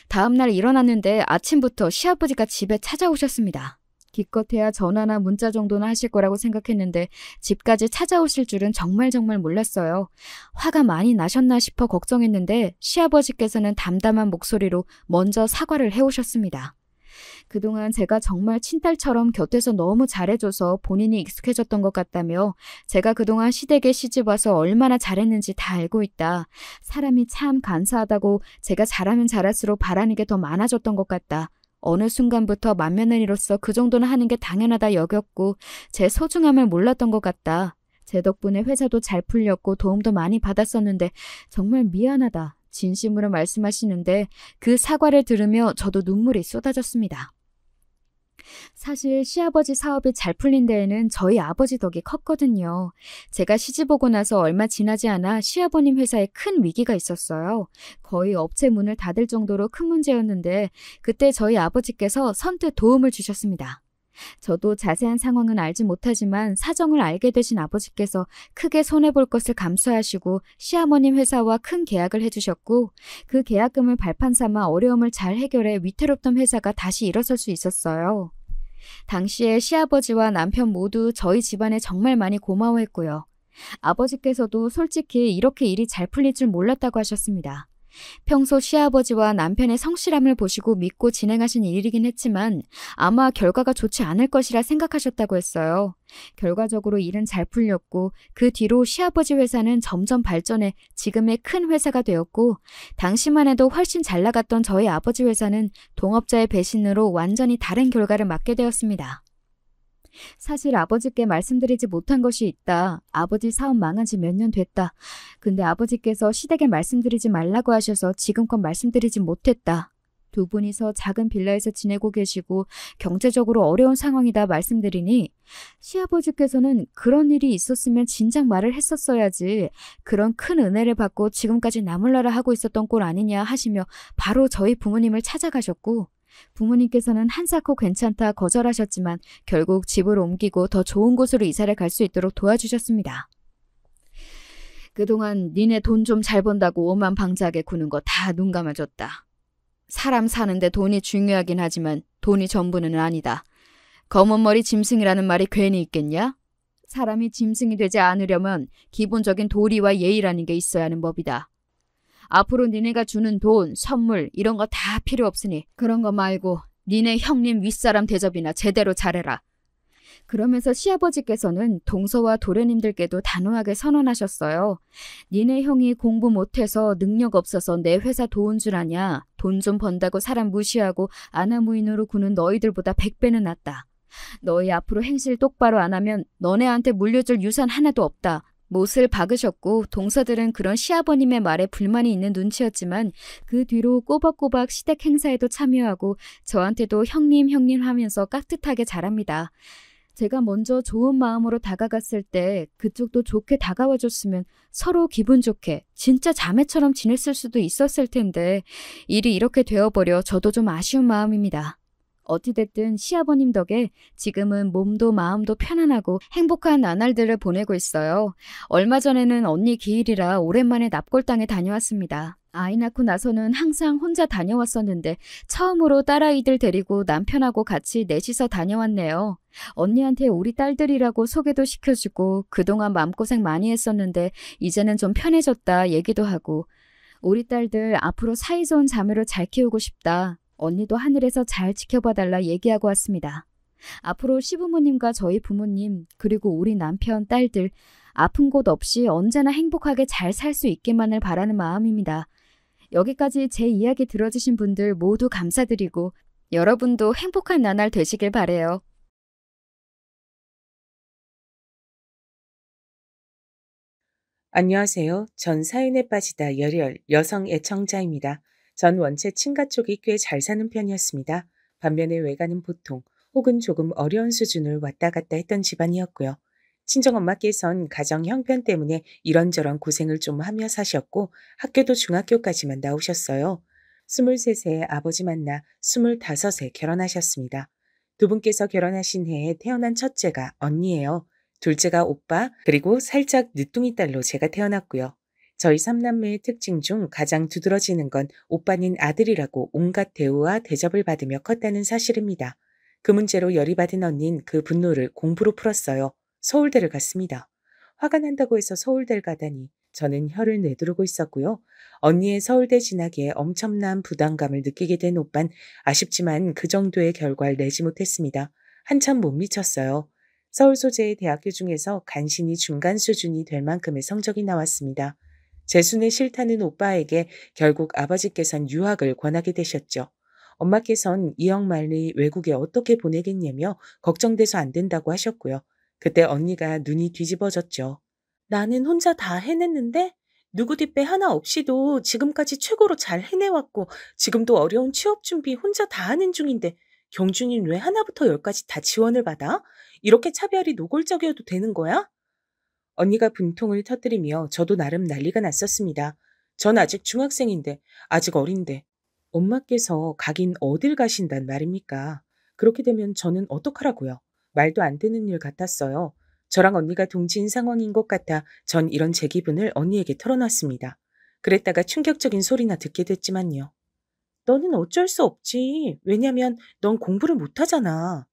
S1: 다음날 일어났는데 아침부터 시아버지가 집에 찾아오셨습니다. 기껏해야 전화나 문자 정도는 하실 거라고 생각했는데 집까지 찾아오실 줄은 정말 몰랐어요. 화가 많이 나셨나 싶어 걱정했는데 시아버지께서는 담담한 목소리로 먼저 사과를 해오셨습니다. 그동안 제가 정말 친딸처럼 곁에서 너무 잘해줘서 본인이 익숙해졌던 것 같다며 제가 그동안 시댁에 시집와서 얼마나 잘했는지 다 알고 있다. 사람이 참 간사하다고 제가 잘하면 잘할수록 바라는 게 더 많아졌던 것 같다. 어느 순간부터 맏며느리로서 그 정도는 하는 게 당연하다 여겼고 제 소중함을 몰랐던 것 같다. 제 덕분에 회사도 잘 풀렸고 도움도 많이 받았었는데 정말 미안하다. 진심으로 말씀하시는데 그 사과를 들으며 저도 눈물이 쏟아졌습니다. 사실 시아버지 사업이 잘 풀린 데에는 저희 아버지 덕이 컸거든요. 제가 시집 오고 나서 얼마 지나지 않아 시아버님 회사에 큰 위기가 있었어요. 거의 업체 문을 닫을 정도로 큰 문제였는데 그때 저희 아버지께서 선뜻 도움을 주셨습니다. 저도 자세한 상황은 알지 못하지만 사정을 알게 되신 아버지께서 크게 손해볼 것을 감수하시고 시아버님 회사와 큰 계약을 해주셨고 그 계약금을 발판 삼아 어려움을 잘 해결해 위태롭던 회사가 다시 일어설 수 있었어요. 당시에 시아버지와 남편 모두 저희 집안에 정말 많이 고마워했고요. 아버지께서도 솔직히 이렇게 일이 잘 풀릴 줄 몰랐다고 하셨습니다. 평소 시아버지와 남편의 성실함을 보시고 믿고 진행하신 일이긴 했지만 아마 결과가 좋지 않을 것이라 생각하셨다고 했어요. 결과적으로 일은 잘 풀렸고 그 뒤로 시아버지 회사는 점점 발전해 지금의 큰 회사가 되었고 당시만 해도 훨씬 잘 나갔던 저희 아버지 회사는 동업자의 배신으로 완전히 다른 결과를 맞게 되었습니다. 사실 아버지께 말씀드리지 못한 것이 있다. 아버지 사업 망한 지 몇 년 됐다. 근데 아버지께서 시댁에 말씀드리지 말라고 하셔서 지금껏 말씀드리지 못했다. 두 분이서 작은 빌라에서 지내고 계시고 경제적으로 어려운 상황이다 말씀드리니 시아버지께서는 그런 일이 있었으면 진작 말을 했었어야지. 그런 큰 은혜를 받고 지금까지 나몰라라 하고 있었던 꼴 아니냐 하시며 바로 저희 부모님을 찾아가셨고 부모님께서는 한사코 괜찮다 거절하셨지만 결국 집을 옮기고 더 좋은 곳으로 이사를 갈 수 있도록 도와주셨습니다. 그동안 니네 돈 좀 잘 번다고 오만방자하게 구는 거 다 눈 감아줬다. 사람 사는데 돈이 중요하긴 하지만 돈이 전부는 아니다. 검은 머리 짐승이라는 말이 괜히 있겠냐? 사람이 짐승이 되지 않으려면 기본적인 도리와 예의라는 게 있어야 하는 법이다. 앞으로 니네가 주는 돈, 선물 이런 거 다 필요 없으니 그런 거 말고 니네 형님 윗사람 대접이나 제대로 잘해라. 그러면서 시아버지께서는 동서와 도련님들께도 단호하게 선언하셨어요. 니네 형이 공부 못해서 능력 없어서 내 회사 도운 줄 아냐. 돈 좀 번다고 사람 무시하고 아나무인으로 구는 너희들보다 100배는 낫다. 너희 앞으로 행실 똑바로 안 하면 너네한테 물려줄 유산 하나도 없다. 못을 박으셨고 동서들은 그런 시아버님의 말에 불만이 있는 눈치였지만 그 뒤로 꼬박꼬박 시댁 행사에도 참여하고 저한테도 형님 하면서 깍듯하게 잘합니다. 제가 먼저 좋은 마음으로 다가갔을 때 그쪽도 좋게 다가와줬으면 서로 기분 좋게 진짜 자매처럼 지냈을 수도 있었을 텐데 일이 이렇게 되어버려 저도 좀 아쉬운 마음입니다. 어찌됐든 시아버님 덕에 지금은 몸도 마음도 편안하고 행복한 나날들을 보내고 있어요. 얼마 전에는 언니 기일이라 오랜만에 납골당에 다녀왔습니다. 아이 낳고 나서는 항상 혼자 다녀왔었는데 처음으로 딸아이들 데리고 남편하고 같이 넷이서 다녀왔네요. 언니한테 우리 딸들이라고 소개도 시켜주고 그동안 마음고생 많이 했었는데 이제는 좀 편해졌다 얘기도 하고 우리 딸들 앞으로 사이좋은 자매로 잘 키우고 싶다. 언니도 하늘에서 잘 지켜봐달라 얘기하고 왔습니다. 앞으로 시부모님과 저희 부모님 그리고 우리 남편, 딸들 아픈 곳 없이 언제나 행복하게 잘 살 수 있기만을 바라는 마음입니다. 여기까지 제 이야기 들어주신 분들 모두 감사드리고 여러분도 행복한 나날 되시길 바래요.
S2: 안녕하세요. 전 사연에 빠지다 열혈 여성 애청자입니다. 전 원체 친가 쪽이 꽤 잘 사는 편이었습니다. 반면에 외가는 보통 혹은 조금 어려운 수준을 왔다 갔다 했던 집안이었고요. 친정엄마께선 가정 형편 때문에 이런저런 고생을 좀 하며 사셨고 학교도 중학교까지만 나오셨어요. 23세 아버지 만나 25세 결혼하셨습니다. 두 분께서 결혼하신 해에 태어난 첫째가 언니예요. 둘째가 오빠, 그리고 살짝 늦둥이 딸로 제가 태어났고요. 저희 삼남매의 특징 중 가장 두드러지는 건 오빠는 아들이라고 온갖 대우와 대접을 받으며 컸다는 사실입니다. 그 문제로 열이 받은 언닌 그 분노를 공부로 풀었어요. 서울대를 갔습니다. 화가 난다고 해서 서울대를 가다니 저는 혀를 내두르고 있었고요. 언니의 서울대 진학에 엄청난 부담감을 느끼게 된 오빤 아쉽지만 그 정도의 결과를 내지 못했습니다. 한참 못 미쳤어요. 서울 소재의 대학교 중에서 간신히 중간 수준이 될 만큼의 성적이 나왔습니다. 재수는 싫다는 오빠에게 결국 아버지께선 유학을 권하게 되셨죠. 엄마께선 2억 말리 외국에 어떻게 보내겠냐며 걱정돼서 안 된다고 하셨고요. 그때 언니가 눈이 뒤집어졌죠. 나는 혼자 다 해냈는데 누구 뒷배 하나 없이도 지금까지 최고로 잘 해내왔고 지금도 어려운 취업 준비 혼자 다 하는 중인데 경준이는 왜 하나부터 열까지 다 지원을 받아? 이렇게 차별이 노골적이어도 되는 거야? 언니가 분통을 터뜨리며 저도 나름 난리가 났었습니다. 전 아직 중학생인데 아직 어린데 엄마께서 가긴 어딜 가신단 말입니까? 그렇게 되면 저는 어떡하라고요? 말도 안 되는 일 같았어요. 저랑 언니가 동지인 상황인 것 같아 전 이런 제 기분을 언니에게 털어놨습니다. 그랬다가 충격적인 소리나 듣게 됐지만요. 너는 어쩔 수 없지. 왜냐면 넌 공부를 못하잖아.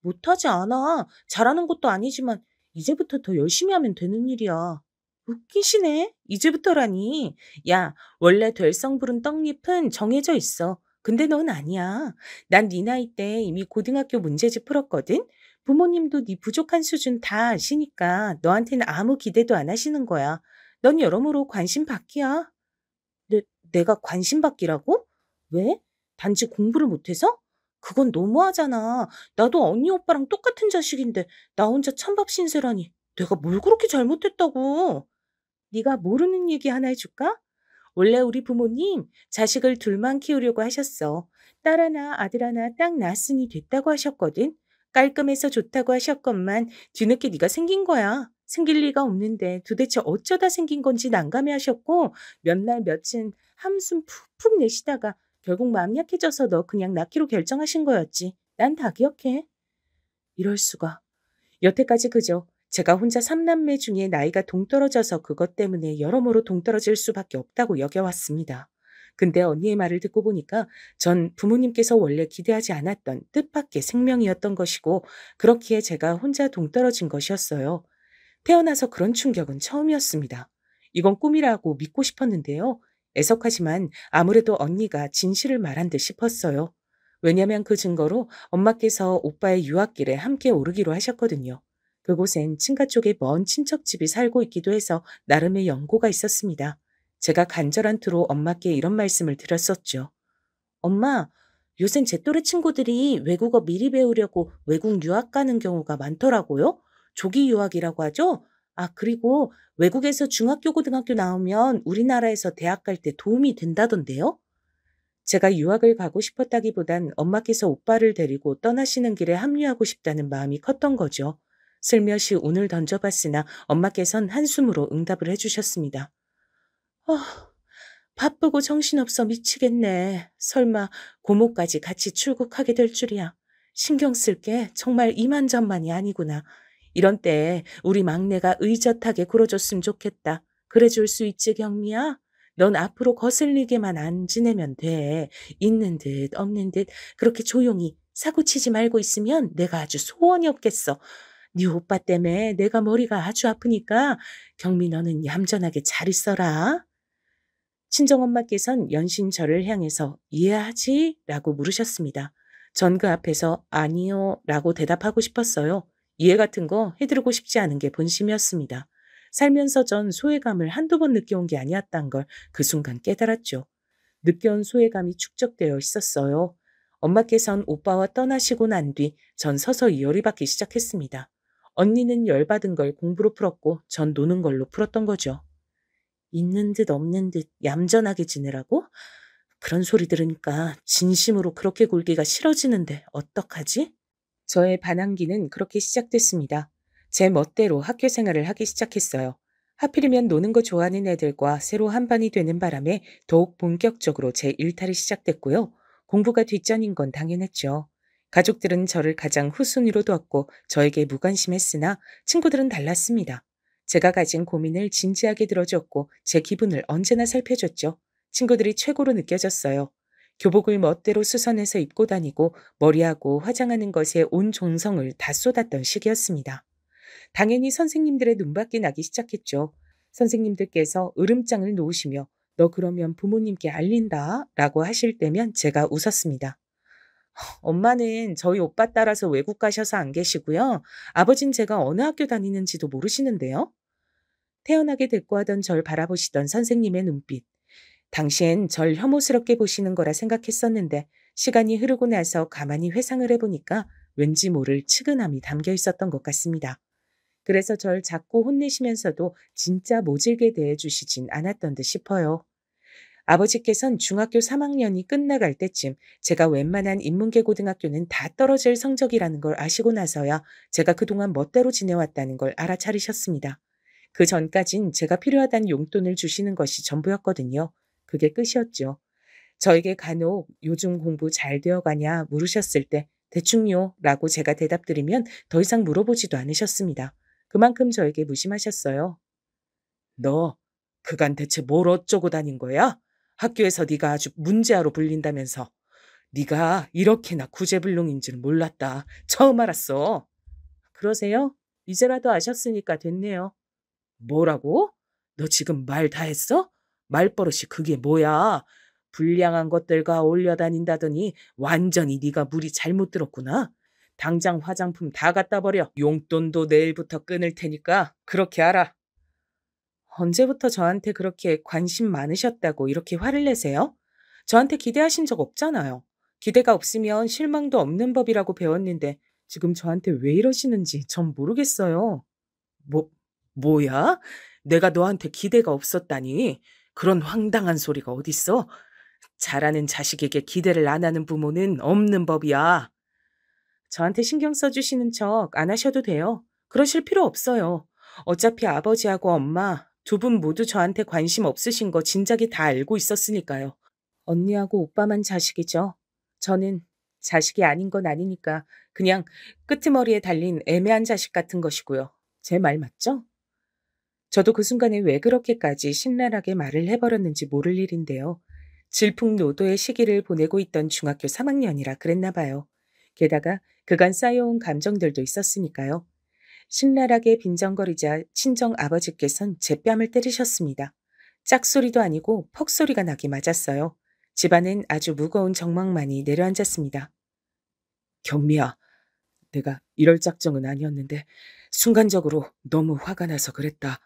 S2: 못하지 않아. 잘하는 것도 아니지만 이제부터 더 열심히 하면 되는 일이야. 웃기시네. 이제부터라니. 야, 원래 될 성 부른 떡잎은 정해져 있어. 근데 넌 아니야. 난 네 나이 때 이미 고등학교 문제집 풀었거든. 부모님도 네 부족한 수준 다 아시니까 너한테는 아무 기대도 안 하시는 거야. 넌 여러모로 관심 받기야. 내가 관심 받기라고? 왜? 단지 공부를 못해서? 그건 너무하잖아. 나도 언니 오빠랑 똑같은 자식인데 나 혼자 찬밥 신세라니. 내가 뭘 그렇게 잘못했다고? 네가 모르는 얘기 하나 해줄까? 원래 우리 부모님 자식을 둘만 키우려고 하셨어. 딸 하나 아들 하나 딱 낳았으니 됐다고 하셨거든. 깔끔해서 좋다고 하셨건만 뒤늦게 네가 생긴 거야. 생길 리가 없는데 도대체 어쩌다 생긴 건지 난감해하셨고 몇 날 며칠 한숨 푹푹 내쉬다가 결국 마음 약해져서 너 그냥 낳기로 결정하신 거였지. 난 다 기억해. 이럴 수가. 여태까지 그저 제가 혼자 삼남매 중에 나이가 동떨어져서 그것 때문에 여러모로 동떨어질 수밖에 없다고 여겨왔습니다. 근데 언니의 말을 듣고 보니까 전 부모님께서 원래 기대하지 않았던 뜻밖의 생명이었던 것이고 그렇기에 제가 혼자 동떨어진 것이었어요. 태어나서 그런 충격은 처음이었습니다. 이건 꿈이라고 믿고 싶었는데요. 애석하지만 아무래도 언니가 진실을 말한 듯 싶었어요. 왜냐면 그 증거로 엄마께서 오빠의 유학길에 함께 오르기로 하셨거든요. 그곳엔 친가 쪽에 먼 친척집이 살고 있기도 해서 나름의 연고가 있었습니다. 제가 간절한 투로 엄마께 이런 말씀을 드렸었죠. 엄마, 요샌 제 또래 친구들이 외국어 미리 배우려고 외국 유학 가는 경우가 많더라고요. 조기 유학이라고 하죠. 아, 그리고 외국에서 중학교, 고등학교 나오면 우리나라에서 대학 갈 때 도움이 된다던데요. 제가 유학을 가고 싶었다기보단 엄마께서 오빠를 데리고 떠나시는 길에 합류하고 싶다는 마음이 컸던 거죠. 슬며시 운을 던져봤으나 엄마께선 한숨으로 응답을 해주셨습니다. 아, 바쁘고 정신없어 미치겠네. 설마 고모까지 같이 출국하게 될 줄이야. 신경 쓸 게 정말 이만저만이 아니구나. 이런 때 우리 막내가 의젓하게 굴어줬으면 좋겠다. 그래줄 수 있지, 경미야? 넌 앞으로 거슬리게만 안 지내면 돼. 있는 듯 없는 듯 그렇게 조용히 사고치지 말고 있으면 내가 아주 소원이 없겠어. 네 오빠 때문에 내가 머리가 아주 아프니까 경미 너는 얌전하게 잘 있어라. 친정엄마께선 연신 저를 향해서 이해하지? 라고 물으셨습니다. 전 그 앞에서 아니요 라고 대답하고 싶었어요. 이해 같은 거 해드리고 싶지 않은 게 본심이었습니다. 살면서 전 소외감을 한두 번 느껴온 게 아니었단 걸 그 순간 깨달았죠. 느껴온 소외감이 축적되어 있었어요. 엄마께선 오빠와 떠나시고 난 뒤 전 서서히 열이 받기 시작했습니다. 언니는 열받은 걸 공부로 풀었고 전 노는 걸로 풀었던 거죠. 있는 듯 없는 듯 얌전하게 지내라고? 그런 소리 들으니까 진심으로 그렇게 굴기가 싫어지는데 어떡하지? 저의 반항기는 그렇게 시작됐습니다. 제 멋대로 학교 생활을 하기 시작했어요. 하필이면 노는 거 좋아하는 애들과 새로 한반이 되는 바람에 더욱 본격적으로 제 일탈이 시작됐고요. 공부가 뒷전인 건 당연했죠. 가족들은 저를 가장 후순위로 두었고 저에게 무관심했으나 친구들은 달랐습니다. 제가 가진 고민을 진지하게 들어줬고 제 기분을 언제나 살펴줬죠. 친구들이 최고로 느껴졌어요. 교복을 멋대로 수선해서 입고 다니고 머리하고 화장하는 것에 온 정성을 다 쏟았던 시기였습니다. 당연히 선생님들의 눈밖이 나기 시작했죠. 선생님들께서 으름장을 놓으시며 너 그러면 부모님께 알린다 라고 하실 때면 제가 웃었습니다. 엄마는 저희 오빠 따라서 외국 가셔서 안 계시고요. 아버진 제가 어느 학교 다니는지도 모르시는데요. 태연하게 대꾸하던 절 바라보시던 선생님의 눈빛. 당시엔 절 혐오스럽게 보시는 거라 생각했었는데 시간이 흐르고 나서 가만히 회상을 해보니까 왠지 모를 측은함이 담겨 있었던 것 같습니다. 그래서 절 자꾸 혼내시면서도 진짜 모질게 대해주시진 않았던 듯 싶어요. 아버지께선 중학교 3학년이 끝나갈 때쯤 제가 웬만한 인문계 고등학교는 다 떨어질 성적이라는 걸 아시고 나서야 제가 그동안 멋대로 지내왔다는 걸 알아차리셨습니다. 그 전까진 제가 필요하다는 용돈을 주시는 것이 전부였거든요. 그게 끝이었죠. 저에게 간혹 요즘 공부 잘 되어가냐 물으셨을 때 대충요 라고 제가 대답드리면 더 이상 물어보지도 않으셨습니다. 그만큼 저에게 무심하셨어요. 너 그간 대체 뭘 어쩌고 다닌 거야? 학교에서 네가 아주 문제아로 불린다면서. 네가 이렇게나 구제불능인 줄 몰랐다. 처음 알았어. 그러세요? 이제라도 아셨으니까 됐네요. 뭐라고? 너 지금 말 다 했어? 말버릇이 그게 뭐야? 불량한 것들과 올려 다닌다더니 완전히 네가 물이 잘못 들었구나. 당장 화장품 다 갖다 버려. 용돈도 내일부터 끊을 테니까 그렇게 알아. 언제부터 저한테 그렇게 관심 많으셨다고 이렇게 화를 내세요? 저한테 기대하신 적 없잖아요. 기대가 없으면 실망도 없는 법이라고 배웠는데 지금 저한테 왜 이러시는지 전 모르겠어요. 뭐, 뭐야? 내가 너한테 기대가 없었다니? 그런 황당한 소리가 어딨어? 잘하는 자식에게 기대를 안 하는 부모는 없는 법이야. 저한테 신경 써주시는 척 안 하셔도 돼요. 그러실 필요 없어요. 어차피 아버지하고 엄마 두 분 모두 저한테 관심 없으신 거 진작에 다 알고 있었으니까요. 언니하고 오빠만 자식이죠. 저는 자식이 아닌 건 아니니까 그냥 끄트머리에 달린 애매한 자식 같은 것이고요. 제 말 맞죠? 저도 그 순간에 왜 그렇게까지 신랄하게 말을 해버렸는지 모를 일인데요. 질풍노도의 시기를 보내고 있던 중학교 3학년이라 그랬나 봐요. 게다가 그간 쌓여온 감정들도 있었으니까요. 신랄하게 빈정거리자 친정 아버지께선 제 뺨을 때리셨습니다. 짝소리도 아니고 퍽소리가 나기 맞았어요. 집안엔 아주 무거운 정막만이 내려앉았습니다. 경미야, 내가 이럴 작정은 아니었는데 순간적으로 너무 화가 나서 그랬다.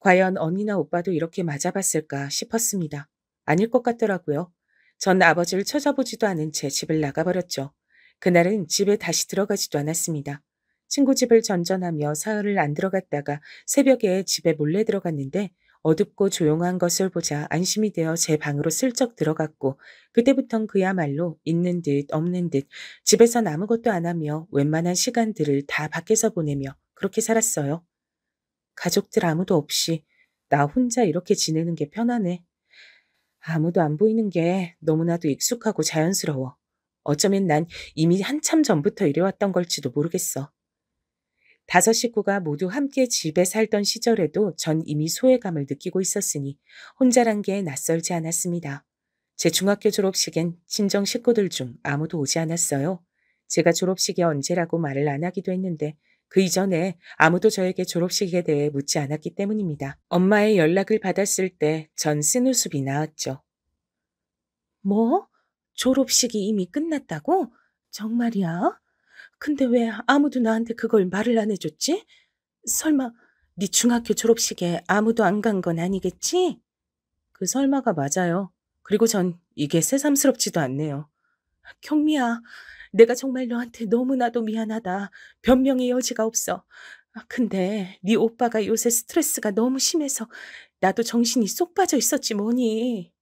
S2: 과연 언니나 오빠도 이렇게 맞아봤을까 싶었습니다. 아닐 것 같더라고요. 전 아버지를 찾아보지도 않은 채 집을 나가버렸죠. 그날은 집에 다시 들어가지도 않았습니다. 친구 집을 전전하며 사흘을 안 들어갔다가 새벽에 집에 몰래 들어갔는데 어둡고 조용한 것을 보자 안심이 되어 제 방으로 슬쩍 들어갔고 그때부턴 그야말로 있는 듯 없는 듯 집에선 아무것도 안 하며 웬만한 시간들을 다 밖에서 보내며 그렇게 살았어요. 가족들 아무도 없이 나 혼자 이렇게 지내는 게 편하네. 아무도 안 보이는 게 너무나도 익숙하고 자연스러워. 어쩌면 난 이미 한참 전부터 이래왔던 걸지도 모르겠어. 5식구가 모두 함께 집에 살던 시절에도 전 이미 소외감을 느끼고 있었으니 혼자란 게 낯설지 않았습니다. 제 중학교 졸업식엔 친정 식구들 중 아무도 오지 않았어요. 제가 졸업식이 언제라고 말을 안 하기도 했는데 그 이전에 아무도 저에게 졸업식에 대해 묻지 않았기 때문입니다. 엄마의 연락을 받았을 때 전 쓴웃음이 나왔죠. 뭐? 졸업식이 이미 끝났다고? 정말이야? 근데 왜 아무도 나한테 그걸 말을 안 해줬지? 설마 네 중학교 졸업식에 아무도 안 간 건 아니겠지? 그 설마가 맞아요. 그리고 전 이게 새삼스럽지도 않네요. 경미야, 내가 정말 너한테 너무나도 미안하다. 변명의 여지가 없어. 근데 네 오빠가 요새 스트레스가 너무 심해서 나도 정신이 쏙 빠져 있었지 뭐니.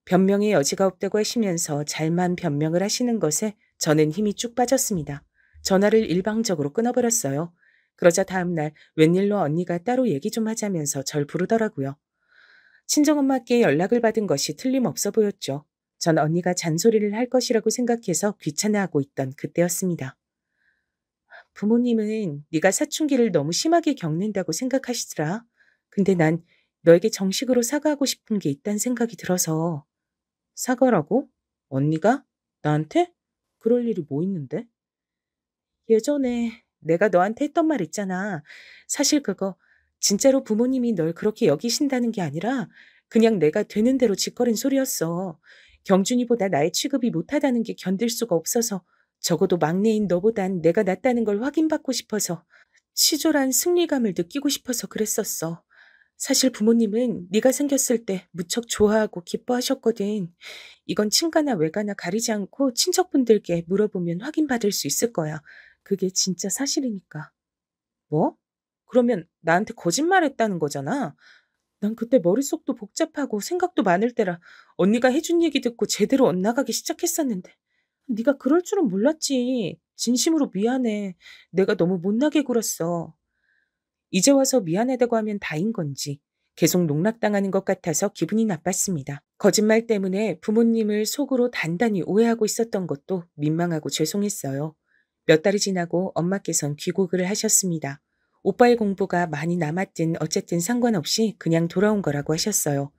S2: 변명의 여지가 없다고 하시면서 잘만 변명을 하시는 것에 저는 힘이 쭉 빠졌습니다. 전화를 일방적으로 끊어버렸어요. 그러자 다음날 웬일로 언니가 따로 얘기 좀 하자면서 절 부르더라고요. 친정엄마께 연락을 받은 것이 틀림없어 보였죠. 전 언니가 잔소리를 할 것이라고 생각해서 귀찮아하고 있던 그때였습니다. 부모님은 네가 사춘기를 너무 심하게 겪는다고 생각하시더라. 근데 난 너에게 정식으로 사과하고 싶은 게 있다는 생각이 들어서. 사과라고? 언니가? 나한테? 그럴 일이 뭐 있는데? 예전에 내가 너한테 했던 말 있잖아. 사실 그거 진짜로 부모님이 널 그렇게 여기신다는 게 아니라 그냥 내가 되는 대로 짓거린 소리였어. 경준이보다 나의 취급이 못하다는 게 견딜 수가 없어서 적어도 막내인 너보단 내가 낫다는 걸 확인받고 싶어서 치졸한 승리감을 느끼고 싶어서 그랬었어. 사실 부모님은 네가 생겼을 때 무척 좋아하고 기뻐하셨거든. 이건 친가나 외가나 가리지 않고 친척분들께 물어보면 확인받을 수 있을 거야. 그게 진짜 사실이니까. 뭐? 그러면 나한테 거짓말했다는 거잖아. 난 그때 머릿속도 복잡하고 생각도 많을 때라 언니가 해준 얘기 듣고 제대로 엇나가기 시작했었는데 네가 그럴 줄은 몰랐지. 진심으로 미안해. 내가 너무 못나게 굴었어. 이제 와서 미안하다고 하면 다인 건지 계속 농락당하는 것 같아서 기분이 나빴습니다. 거짓말 때문에 부모님을 속으로 단단히 오해하고 있었던 것도 민망하고 죄송했어요. 몇 달이 지나고 엄마께선 귀국을 하셨습니다. 오빠의 공부가 많이 남았든 어쨌든 상관없이 그냥 돌아온 거라고 하셨어요.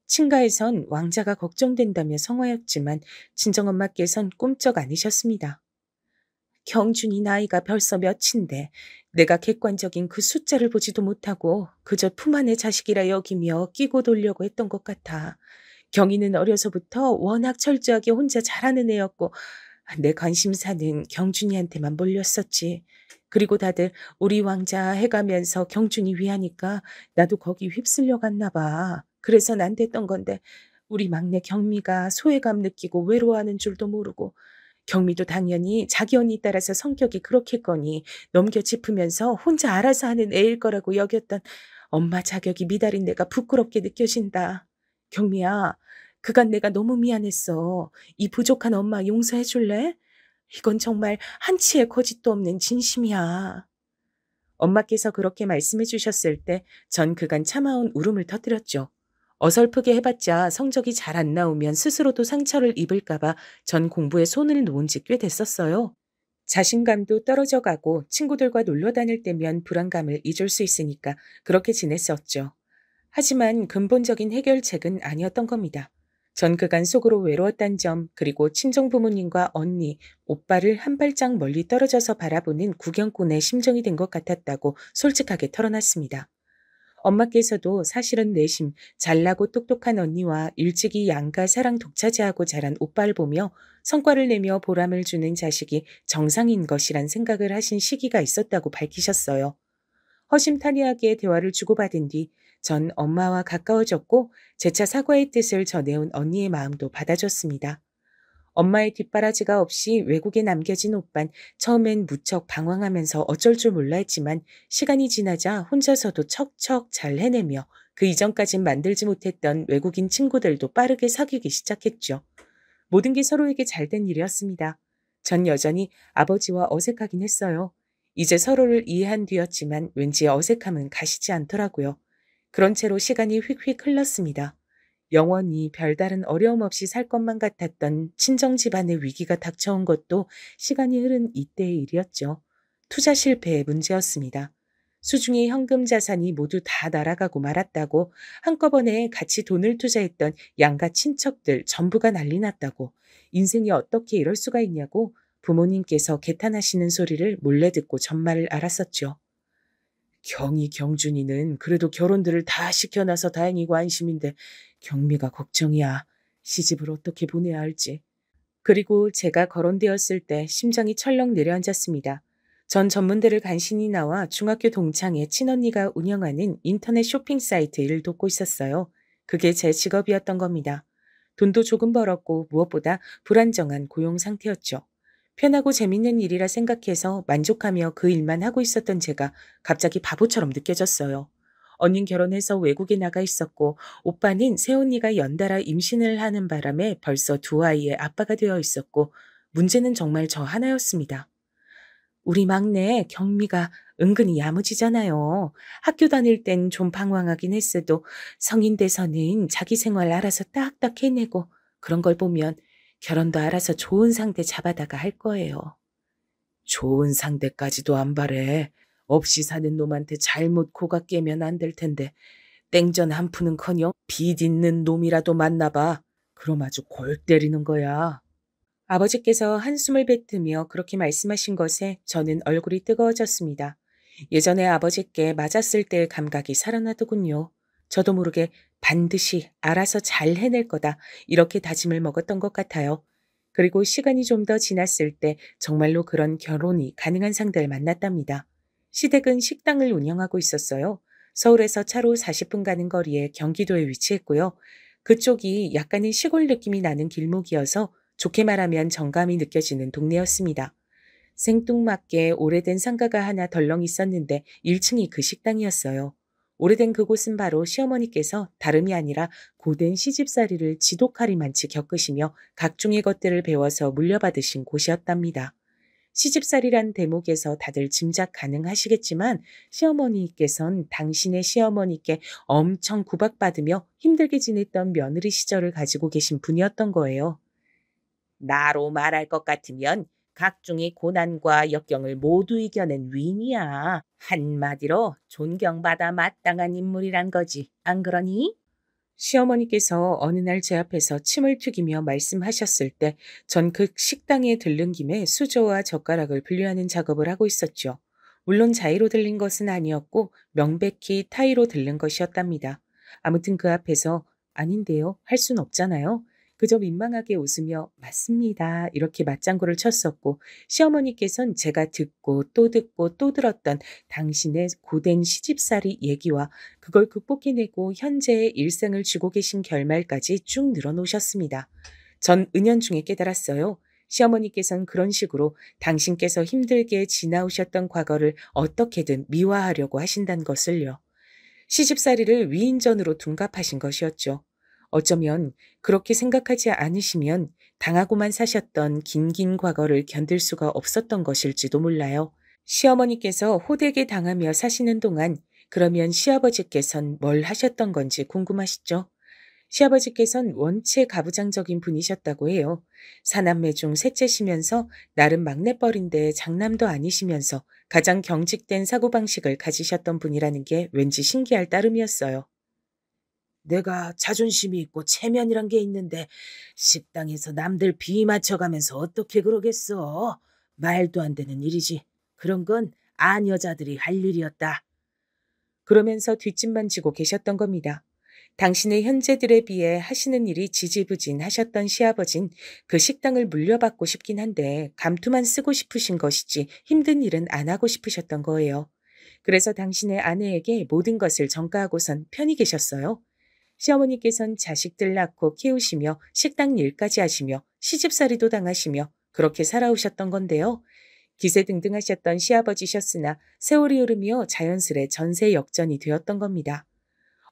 S2: 친가에선 왕자가 걱정된다며 성화였지만 친정엄마께선 꿈쩍 않으셨습니다. 경준이 나이가 벌써 몇인데 내가 객관적인 그 숫자를 보지도 못하고 그저 품 안의 자식이라 여기며 끼고 돌려고 했던 것 같아. 경이는 어려서부터 워낙 철저하게 혼자 잘하는 애였고 내 관심사는 경준이한테만 몰렸었지. 그리고 다들 우리 왕자 해가면서 경준이 위하니까 나도 거기 휩쓸려 갔나 봐. 그래선 안 됐던 건데 우리 막내 경미가 소외감 느끼고 외로워하는 줄도 모르고 경미도 당연히 자기 언니 따라서 성격이 그렇겠거니 넘겨짚으면서 혼자 알아서 하는 애일 거라고 여겼던 엄마 자격이 미달인 내가 부끄럽게 느껴진다. 경미야, 그간 내가 너무 미안했어. 이 부족한 엄마 용서해 줄래? 이건 정말 한치의 거짓도 없는 진심이야. 엄마께서 그렇게 말씀해 주셨을 때 전 그간 참아온 울음을 터뜨렸죠. 어설프게 해봤자 성적이 잘 안 나오면 스스로도 상처를 입을까봐 전 공부에 손을 놓은 지 꽤 됐었어요. 자신감도 떨어져 가고 친구들과 놀러 다닐 때면 불안감을 잊을 수 있으니까 그렇게 지냈었죠. 하지만 근본적인 해결책은 아니었던 겁니다. 전 그간 속으로 외로웠단 점, 그리고 친정 부모님과 언니, 오빠를 한 발짝 멀리 떨어져서 바라보는 구경꾼의 심정이 된 것 같았다고 솔직하게 털어놨습니다. 엄마께서도 사실은 내심 잘나고 똑똑한 언니와 일찍이 양가 사랑 독차지하고 자란 오빠를 보며 성과를 내며 보람을 주는 자식이 정상인 것이란 생각을 하신 시기가 있었다고 밝히셨어요. 허심탄회하게 대화를 주고받은 뒤 전 엄마와 가까워졌고 재차 사과의 뜻을 전해온 언니의 마음도 받아줬습니다. 엄마의 뒷바라지가 없이 외국에 남겨진 오빤 처음엔 무척 방황하면서 어쩔 줄 몰라 했지만 시간이 지나자 혼자서도 척척 잘 해내며 그 이전까진 만들지 못했던 외국인 친구들도 빠르게 사귀기 시작했죠. 모든 게 서로에게 잘된 일이었습니다. 전 여전히 아버지와 어색하긴 했어요. 이제 서로를 이해한 뒤였지만 왠지 어색함은 가시지 않더라고요. 그런 채로 시간이 휙휙 흘렀습니다. 영원히 별다른 어려움 없이 살 것만 같았던 친정 집안의 위기가 닥쳐온 것도 시간이 흐른 이때의 일이었죠. 투자 실패의 문제였습니다. 수중의 현금 자산이 모두 다 날아가고 말았다고, 한꺼번에 같이 돈을 투자했던 양가 친척들 전부가 난리 났다고, 인생이 어떻게 이럴 수가 있냐고 부모님께서 개탄하시는 소리를 몰래 듣고 전말을 알았었죠. 경준이는 그래도 결혼들을 다 시켜놔서 다행이고 안심인데 경미가 걱정이야. 시집을 어떻게 보내야 할지. 그리고 제가 거론되었을 때 심장이 철렁 내려앉았습니다. 전 전문대를 간신히 나와 중학교 동창의 친언니가 운영하는 인터넷 쇼핑 사이트 일을 돕고 있었어요. 그게 제 직업이었던 겁니다. 돈도 조금 벌었고 무엇보다 불안정한 고용 상태였죠. 편하고 재밌는 일이라 생각해서 만족하며 그 일만 하고 있었던 제가 갑자기 바보처럼 느껴졌어요. 언닌 결혼해서 외국에 나가 있었고 오빠는 새언니가 연달아 임신을 하는 바람에 벌써 두 아이의 아빠가 되어 있었고 문제는 정말 저 하나였습니다. 우리 막내 경미가 은근히 야무지잖아요. 학교 다닐 땐 좀 방황하긴 했어도 성인 돼서는 자기 생활 알아서 딱딱 해내고 그런 걸 보면 결혼도 알아서 좋은 상대 잡아다가 할 거예요. 좋은 상대까지도 안 바래. 없이 사는 놈한테 잘못 고가 깨면 안 될 텐데 땡전 한 푼은커녕 빚 있는 놈이라도 만나봐. 그럼 아주 골 때리는 거야. 아버지께서 한숨을 뱉으며 그렇게 말씀하신 것에 저는 얼굴이 뜨거워졌습니다. 예전에 아버지께 맞았을 때의 감각이 살아나더군요. 저도 모르게 반드시 알아서 잘 해낼 거다 이렇게 다짐을 먹었던 것 같아요. 그리고 시간이 좀 더 지났을 때 정말로 그런 결혼이 가능한 상대를 만났답니다. 시댁은 식당을 운영하고 있었어요. 서울에서 차로 40분 가는 거리에 경기도에 위치했고요. 그쪽이 약간의 시골 느낌이 나는 길목이어서 좋게 말하면 정감이 느껴지는 동네였습니다. 생뚱맞게 오래된 상가가 하나 덜렁 있었는데 1층이 그 식당이었어요. 오래된 그곳은 바로 시어머니께서 다름이 아니라 고된 시집살이를 지독하리만치 겪으시며 각종의 것들을 배워서 물려받으신 곳이었답니다. 시집살이란 대목에서 다들 짐작 가능하시겠지만 시어머니께선 당신의 시어머니께 엄청 구박받으며 힘들게 지냈던 며느리 시절을 가지고 계신 분이었던 거예요. 나로 말할 것 같으면 각종의 고난과 역경을 모두 이겨낸 위인이야. 한마디로 존경받아 마땅한 인물이란 거지. 안 그러니? 시어머니께서 어느 날 제 앞에서 침을 튀기며 말씀하셨을 때 전 그 식당에 들른 김에 수저와 젓가락을 분리하는 작업을 하고 있었죠. 물론 자의로 들린 것은 아니었고 명백히 타의로 들른 것이었답니다. 아무튼 그 앞에서 아닌데요. 할 순 없잖아요. 그저 민망하게 웃으며 맞습니다. 이렇게 맞장구를 쳤었고 시어머니께선 제가 듣고 또 들었던 당신의 고된 시집살이 얘기와 그걸 극복해내고 현재의 일생을 쥐고 계신 결말까지 쭉 늘어놓으셨습니다. 전 은연중에 깨달았어요. 시어머니께서는 그런 식으로 당신께서 힘들게 지나오셨던 과거를 어떻게든 미화하려고 하신다는 것을요. 시집살이를 위인전으로 둔갑하신 것이었죠. 어쩌면 그렇게 생각하지 않으시면 당하고만 사셨던 긴긴 과거를 견딜 수가 없었던 것일지도 몰라요. 시어머니께서 호되게 당하며 사시는 동안 그러면 시아버지께선 뭘 하셨던 건지 궁금하시죠? 시아버지께선 원체 가부장적인 분이셨다고 해요. 사남매 중 셋째시면서 나름 막내뻘인데 장남도 아니시면서 가장 경직된 사고방식을 가지셨던 분이라는 게 왠지 신기할 따름이었어요. 내가 자존심이 있고 체면이란 게 있는데 식당에서 남들 비 맞춰가면서 어떻게 그러겠어. 말도 안 되는 일이지. 그런 건 안 여자들이 할 일이었다. 그러면서 뒷짐만 지고 계셨던 겁니다. 당신의 현재들에 비해 하시는 일이 지지부진하셨던 시아버진 그 식당을 물려받고 싶긴 한데 감투만 쓰고 싶으신 것이지 힘든 일은 안 하고 싶으셨던 거예요. 그래서 당신의 아내에게 모든 것을 전가하고선 편히 계셨어요. 시어머니께선 자식들 낳고 키우시며 식당 일까지 하시며 시집살이도 당하시며 그렇게 살아오셨던 건데요. 기세등등하셨던 시아버지셨으나 세월이 흐르며 자연스레 전세 역전이 되었던 겁니다.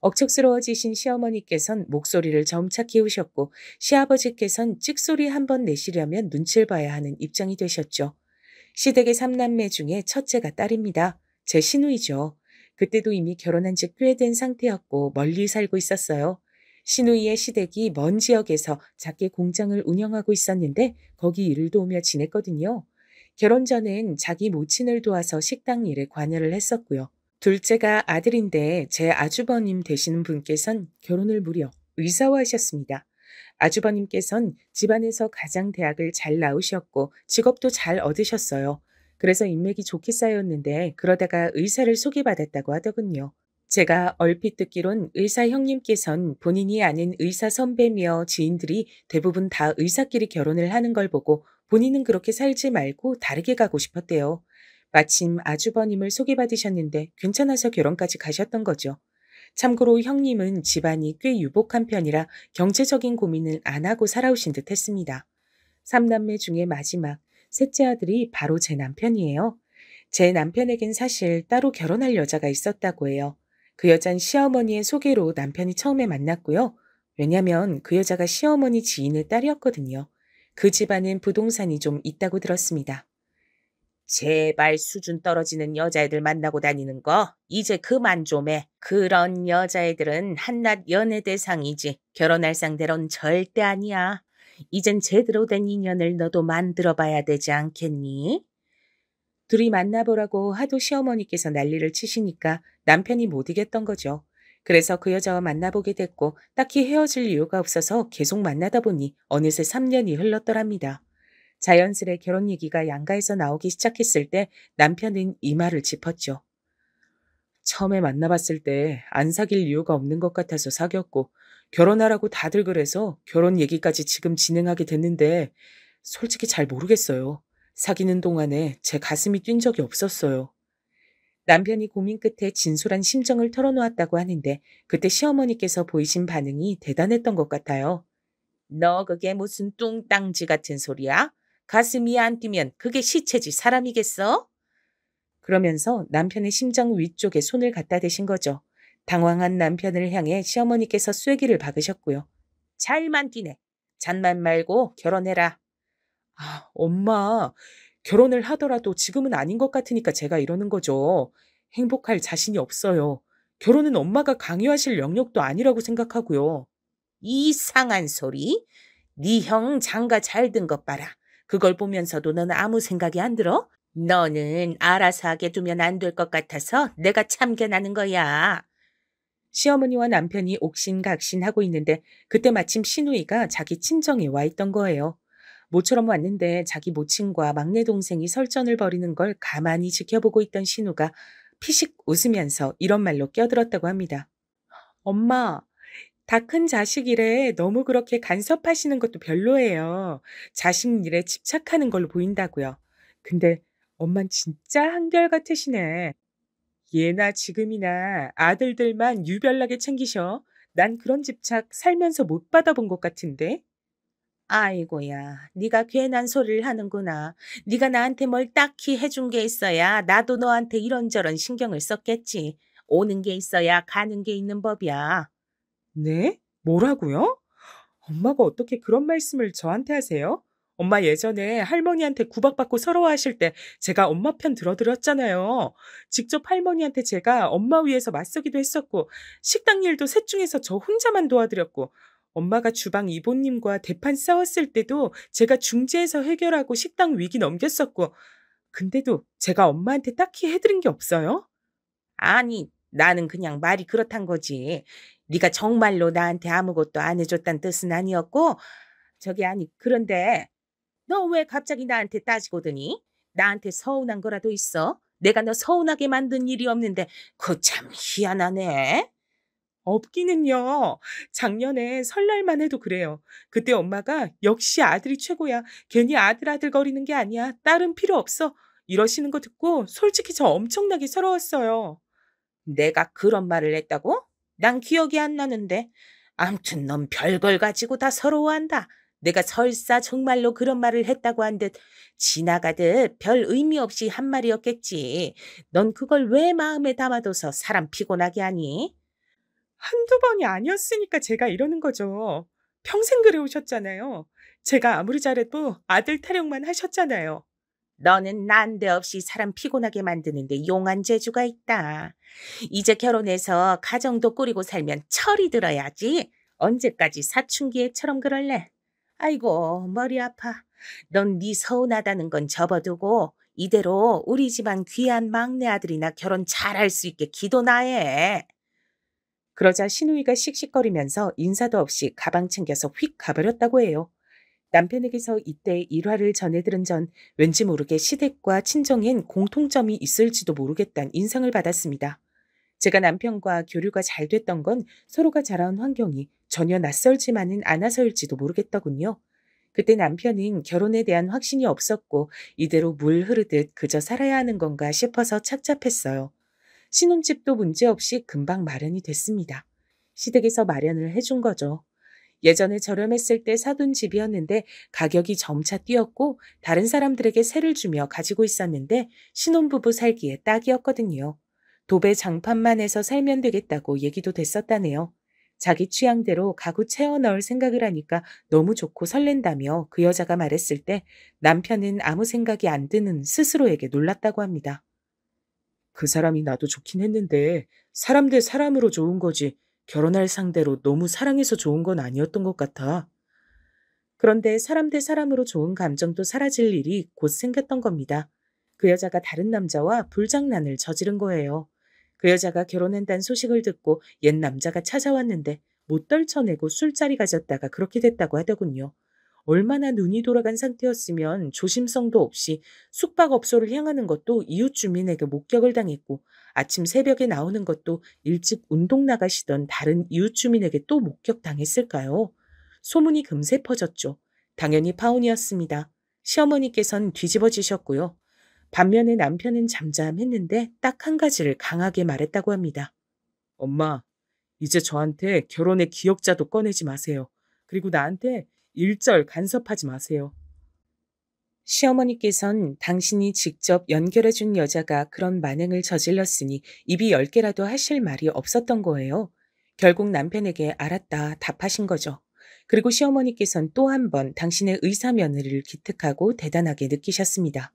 S2: 억척스러워지신 시어머니께선 목소리를 점차 키우셨고 시아버지께선 찍소리 한 번 내시려면 눈치를 봐야 하는 입장이 되셨죠. 시댁의 3남매 중에 첫째가 딸입니다. 제 시누이죠. 그때도 이미 결혼한 지 꽤 된 상태였고 멀리 살고 있었어요. 시누이의 시댁이 먼 지역에서 작게 공장을 운영하고 있었는데 거기 일을 도우며 지냈거든요. 결혼 전엔 자기 모친을 도와서 식당 일에 관여를 했었고요. 둘째가 아들인데 제 아주버님 되시는 분께선 결혼을 무려 의사와 하셨습니다. 아주버님께선 집안에서 가장 대학을 잘 나오셨고 직업도 잘 얻으셨어요. 그래서 인맥이 좋게 쌓였는데 그러다가 의사를 소개받았다고 하더군요. 제가 얼핏 듣기론 의사 형님께선 본인이 아는 의사 선배며 지인들이 대부분 다 의사끼리 결혼을 하는 걸 보고 본인은 그렇게 살지 말고 다르게 가고 싶었대요. 마침 아주버님을 소개받으셨는데 괜찮아서 결혼까지 가셨던 거죠. 참고로 형님은 집안이 꽤 유복한 편이라 경제적인 고민을 안 하고 살아오신 듯 했습니다. 3남매 중에 마지막 셋째 아들이 바로 제 남편이에요. 제 남편에겐 사실 따로 결혼할 여자가 있었다고 해요. 그 여잔 시어머니의 소개로 남편이 처음에 만났고요. 왜냐면 그 여자가 시어머니 지인의 딸이었거든요. 그 집안은 부동산이 좀 있다고 들었습니다. 제발 수준 떨어지는 여자애들 만나고 다니는 거 이제 그만 좀 해. 그런 여자애들은 한낱 연애 대상이지 결혼할 상대로는 절대 아니야. 이젠 제대로 된 인연을 너도 만들어 봐야 되지 않겠니? 둘이 만나보라고 하도 시어머니께서 난리를 치시니까 남편이 못 이겼던 거죠. 그래서 그 여자와 만나보게 됐고 딱히 헤어질 이유가 없어서 계속 만나다 보니 어느새 3년이 흘렀더랍니다. 자연스레 결혼 얘기가 양가에서 나오기 시작했을 때 남편은 이 말을 짚었죠. 처음에 만나봤을 때 안 사귈 이유가 없는 것 같아서 사귀었고 결혼하라고 다들 그래서 결혼 얘기까지 지금 진행하게 됐는데 솔직히 잘 모르겠어요. 사귀는 동안에 제 가슴이 뛴 적이 없었어요. 남편이 고민 끝에 진솔한 심정을 털어놓았다고 하는데 그때 시어머니께서 보이신 반응이 대단했던 것 같아요. 너 그게 무슨 뚱땅지 같은 소리야? 가슴이 안 뛰면 그게 시체지 사람이겠어? 그러면서 남편의 심장 위쪽에 손을 갖다 대신 거죠. 당황한 남편을 향해 시어머니께서 쐐기를 박으셨고요. 잘만 뛰네. 잔말 말고 결혼해라. 아, 엄마, 결혼을 하더라도 지금은 아닌 것 같으니까 제가 이러는 거죠. 행복할 자신이 없어요. 결혼은 엄마가 강요하실 영역도 아니라고 생각하고요. 이상한 소리? 네 형 장가 잘 든 것 봐라. 그걸 보면서도 너는 아무 생각이 안 들어? 너는 알아서 하게 두면 안 될 것 같아서 내가 참견하는 거야. 시어머니와 남편이 옥신각신하고 있는데 그때 마침 시누이가 자기 친정에 와 있던 거예요. 모처럼 왔는데 자기 모친과 막내 동생이 설전을 벌이는 걸 가만히 지켜보고 있던 신우가 피식 웃으면서 이런 말로 껴들었다고 합니다. 엄마, 다 큰 자식 일에 너무 그렇게 간섭하시는 것도 별로예요. 자식 일에 집착하는 걸로 보인다고요. 근데 엄만 진짜 한결같으시네. 예나 지금이나 아들들만 유별나게 챙기셔. 난 그런 집착 살면서 못 받아본 것 같은데. 아이고야, 네가 괜한 소리를 하는구나. 네가 나한테 뭘 딱히 해준 게 있어야 나도 너한테 이런저런 신경을 썼겠지. 오는 게 있어야 가는 게 있는 법이야. 네? 뭐라고요? 엄마가 어떻게 그런 말씀을 저한테 하세요? 엄마 예전에 할머니한테 구박받고 서러워하실 때 제가 엄마 편 들어드렸잖아요. 직접 할머니한테 제가 엄마 위해서 맞서기도 했었고 식당 일도 셋 중에서 저 혼자만 도와드렸고 엄마가 주방 이모님과 대판 싸웠을 때도 제가 중재해서 해결하고 식당 위기 넘겼었고 근데도 제가 엄마한테 딱히 해드린 게 없어요? 아니, 나는 그냥 말이 그렇단 거지. 네가 정말로 나한테 아무것도 안 해줬단 뜻은 아니었고 저기 아니 그런데 너 왜 갑자기 나한테 따지고드니? 나한테 서운한 거라도 있어? 내가 너 서운하게 만든 일이 없는데 그거 참 희한하네. 없기는요. 작년에 설날만 해도 그래요. 그때 엄마가 역시 아들이 최고야. 괜히 아들 거리는 게 아니야. 딸은 필요 없어. 이러시는 거 듣고 솔직히 저 엄청나게 서러웠어요. 내가 그런 말을 했다고? 난 기억이 안 나는데. 암튼 넌 별걸 가지고 다 서러워한다. 내가 설사 정말로 그런 말을 했다고 한 듯 지나가듯 별 의미 없이 한 말이었겠지. 넌 그걸 왜 마음에 담아둬서 사람 피곤하게 하니? 한두 번이 아니었으니까 제가 이러는 거죠. 평생 그래 오셨잖아요. 제가 아무리 잘해도 아들 타령만 하셨잖아요. 너는 난데없이 사람 피곤하게 만드는데 용한 재주가 있다. 이제 결혼해서 가정도 꾸리고 살면 철이 들어야지. 언제까지 사춘기 애처럼 그럴래? 아이고 머리 아파. 넌 네 서운하다는 건 접어두고 이대로 우리 집안 귀한 막내 아들이나 결혼 잘할 수 있게 기도나 해. 그러자 신우이가 씩씩거리면서 인사도 없이 가방 챙겨서 휙 가버렸다고 해요. 남편에게서 이때 일화를 전해 들은 전 왠지 모르게 시댁과 친정엔 공통점이 있을지도 모르겠다는 인상을 받았습니다. 제가 남편과 교류가 잘 됐던 건 서로가 자라온 환경이 전혀 낯설지만은 않아서일지도 모르겠더군요. 그때 남편은 결혼에 대한 확신이 없었고 이대로 물 흐르듯 그저 살아야 하는 건가 싶어서 착잡했어요. 신혼집도 문제없이 금방 마련이 됐습니다. 시댁에서 마련을 해준 거죠. 예전에 저렴했을 때 사둔 집이었는데 가격이 점차 뛰었고 다른 사람들에게 세를 주며 가지고 있었는데 신혼부부 살기에 딱이었거든요. 도배 장판만 해서 살면 되겠다고 얘기도 됐었다네요. 자기 취향대로 가구 채워 넣을 생각을 하니까 너무 좋고 설렌다며 그 여자가 말했을 때 남편은 아무 생각이 안 드는 스스로에게 놀랐다고 합니다. 그 사람이 나도 좋긴 했는데 사람 대 사람으로 좋은 거지 결혼할 상대로 너무 사랑해서 좋은 건 아니었던 것 같아. 그런데 사람 대 사람으로 좋은 감정도 사라질 일이 곧 생겼던 겁니다. 그 여자가 다른 남자와 불장난을 저지른 거예요. 그 여자가 결혼한다는 소식을 듣고 옛 남자가 찾아왔는데 못 떨쳐내고 술자리 가졌다가 그렇게 됐다고 하더군요. 얼마나 눈이 돌아간 상태였으면 조심성도 없이 숙박업소를 향하는 것도 이웃 주민에게 목격을 당했고 아침 새벽에 나오는 것도 일찍 운동 나가시던 다른 이웃 주민에게 또 목격당했을까요? 소문이 금세 퍼졌죠. 당연히 파혼이었습니다. 시어머니께서는 뒤집어지셨고요. 반면에 남편은 잠잠했는데 딱 한 가지를 강하게 말했다고 합니다. 엄마, 이제 저한테 결혼의 기억자도 꺼내지 마세요. 그리고 나한테 일절 간섭하지 마세요. 시어머니께선 당신이 직접 연결해준 여자가 그런 만행을 저질렀으니 입이 10개라도 하실 말이 없었던 거예요. 결국 남편에게 알았다 답하신 거죠. 그리고 시어머니께선 또 한 번 당신의 의사 며느리를 기특하고 대단하게 느끼셨습니다.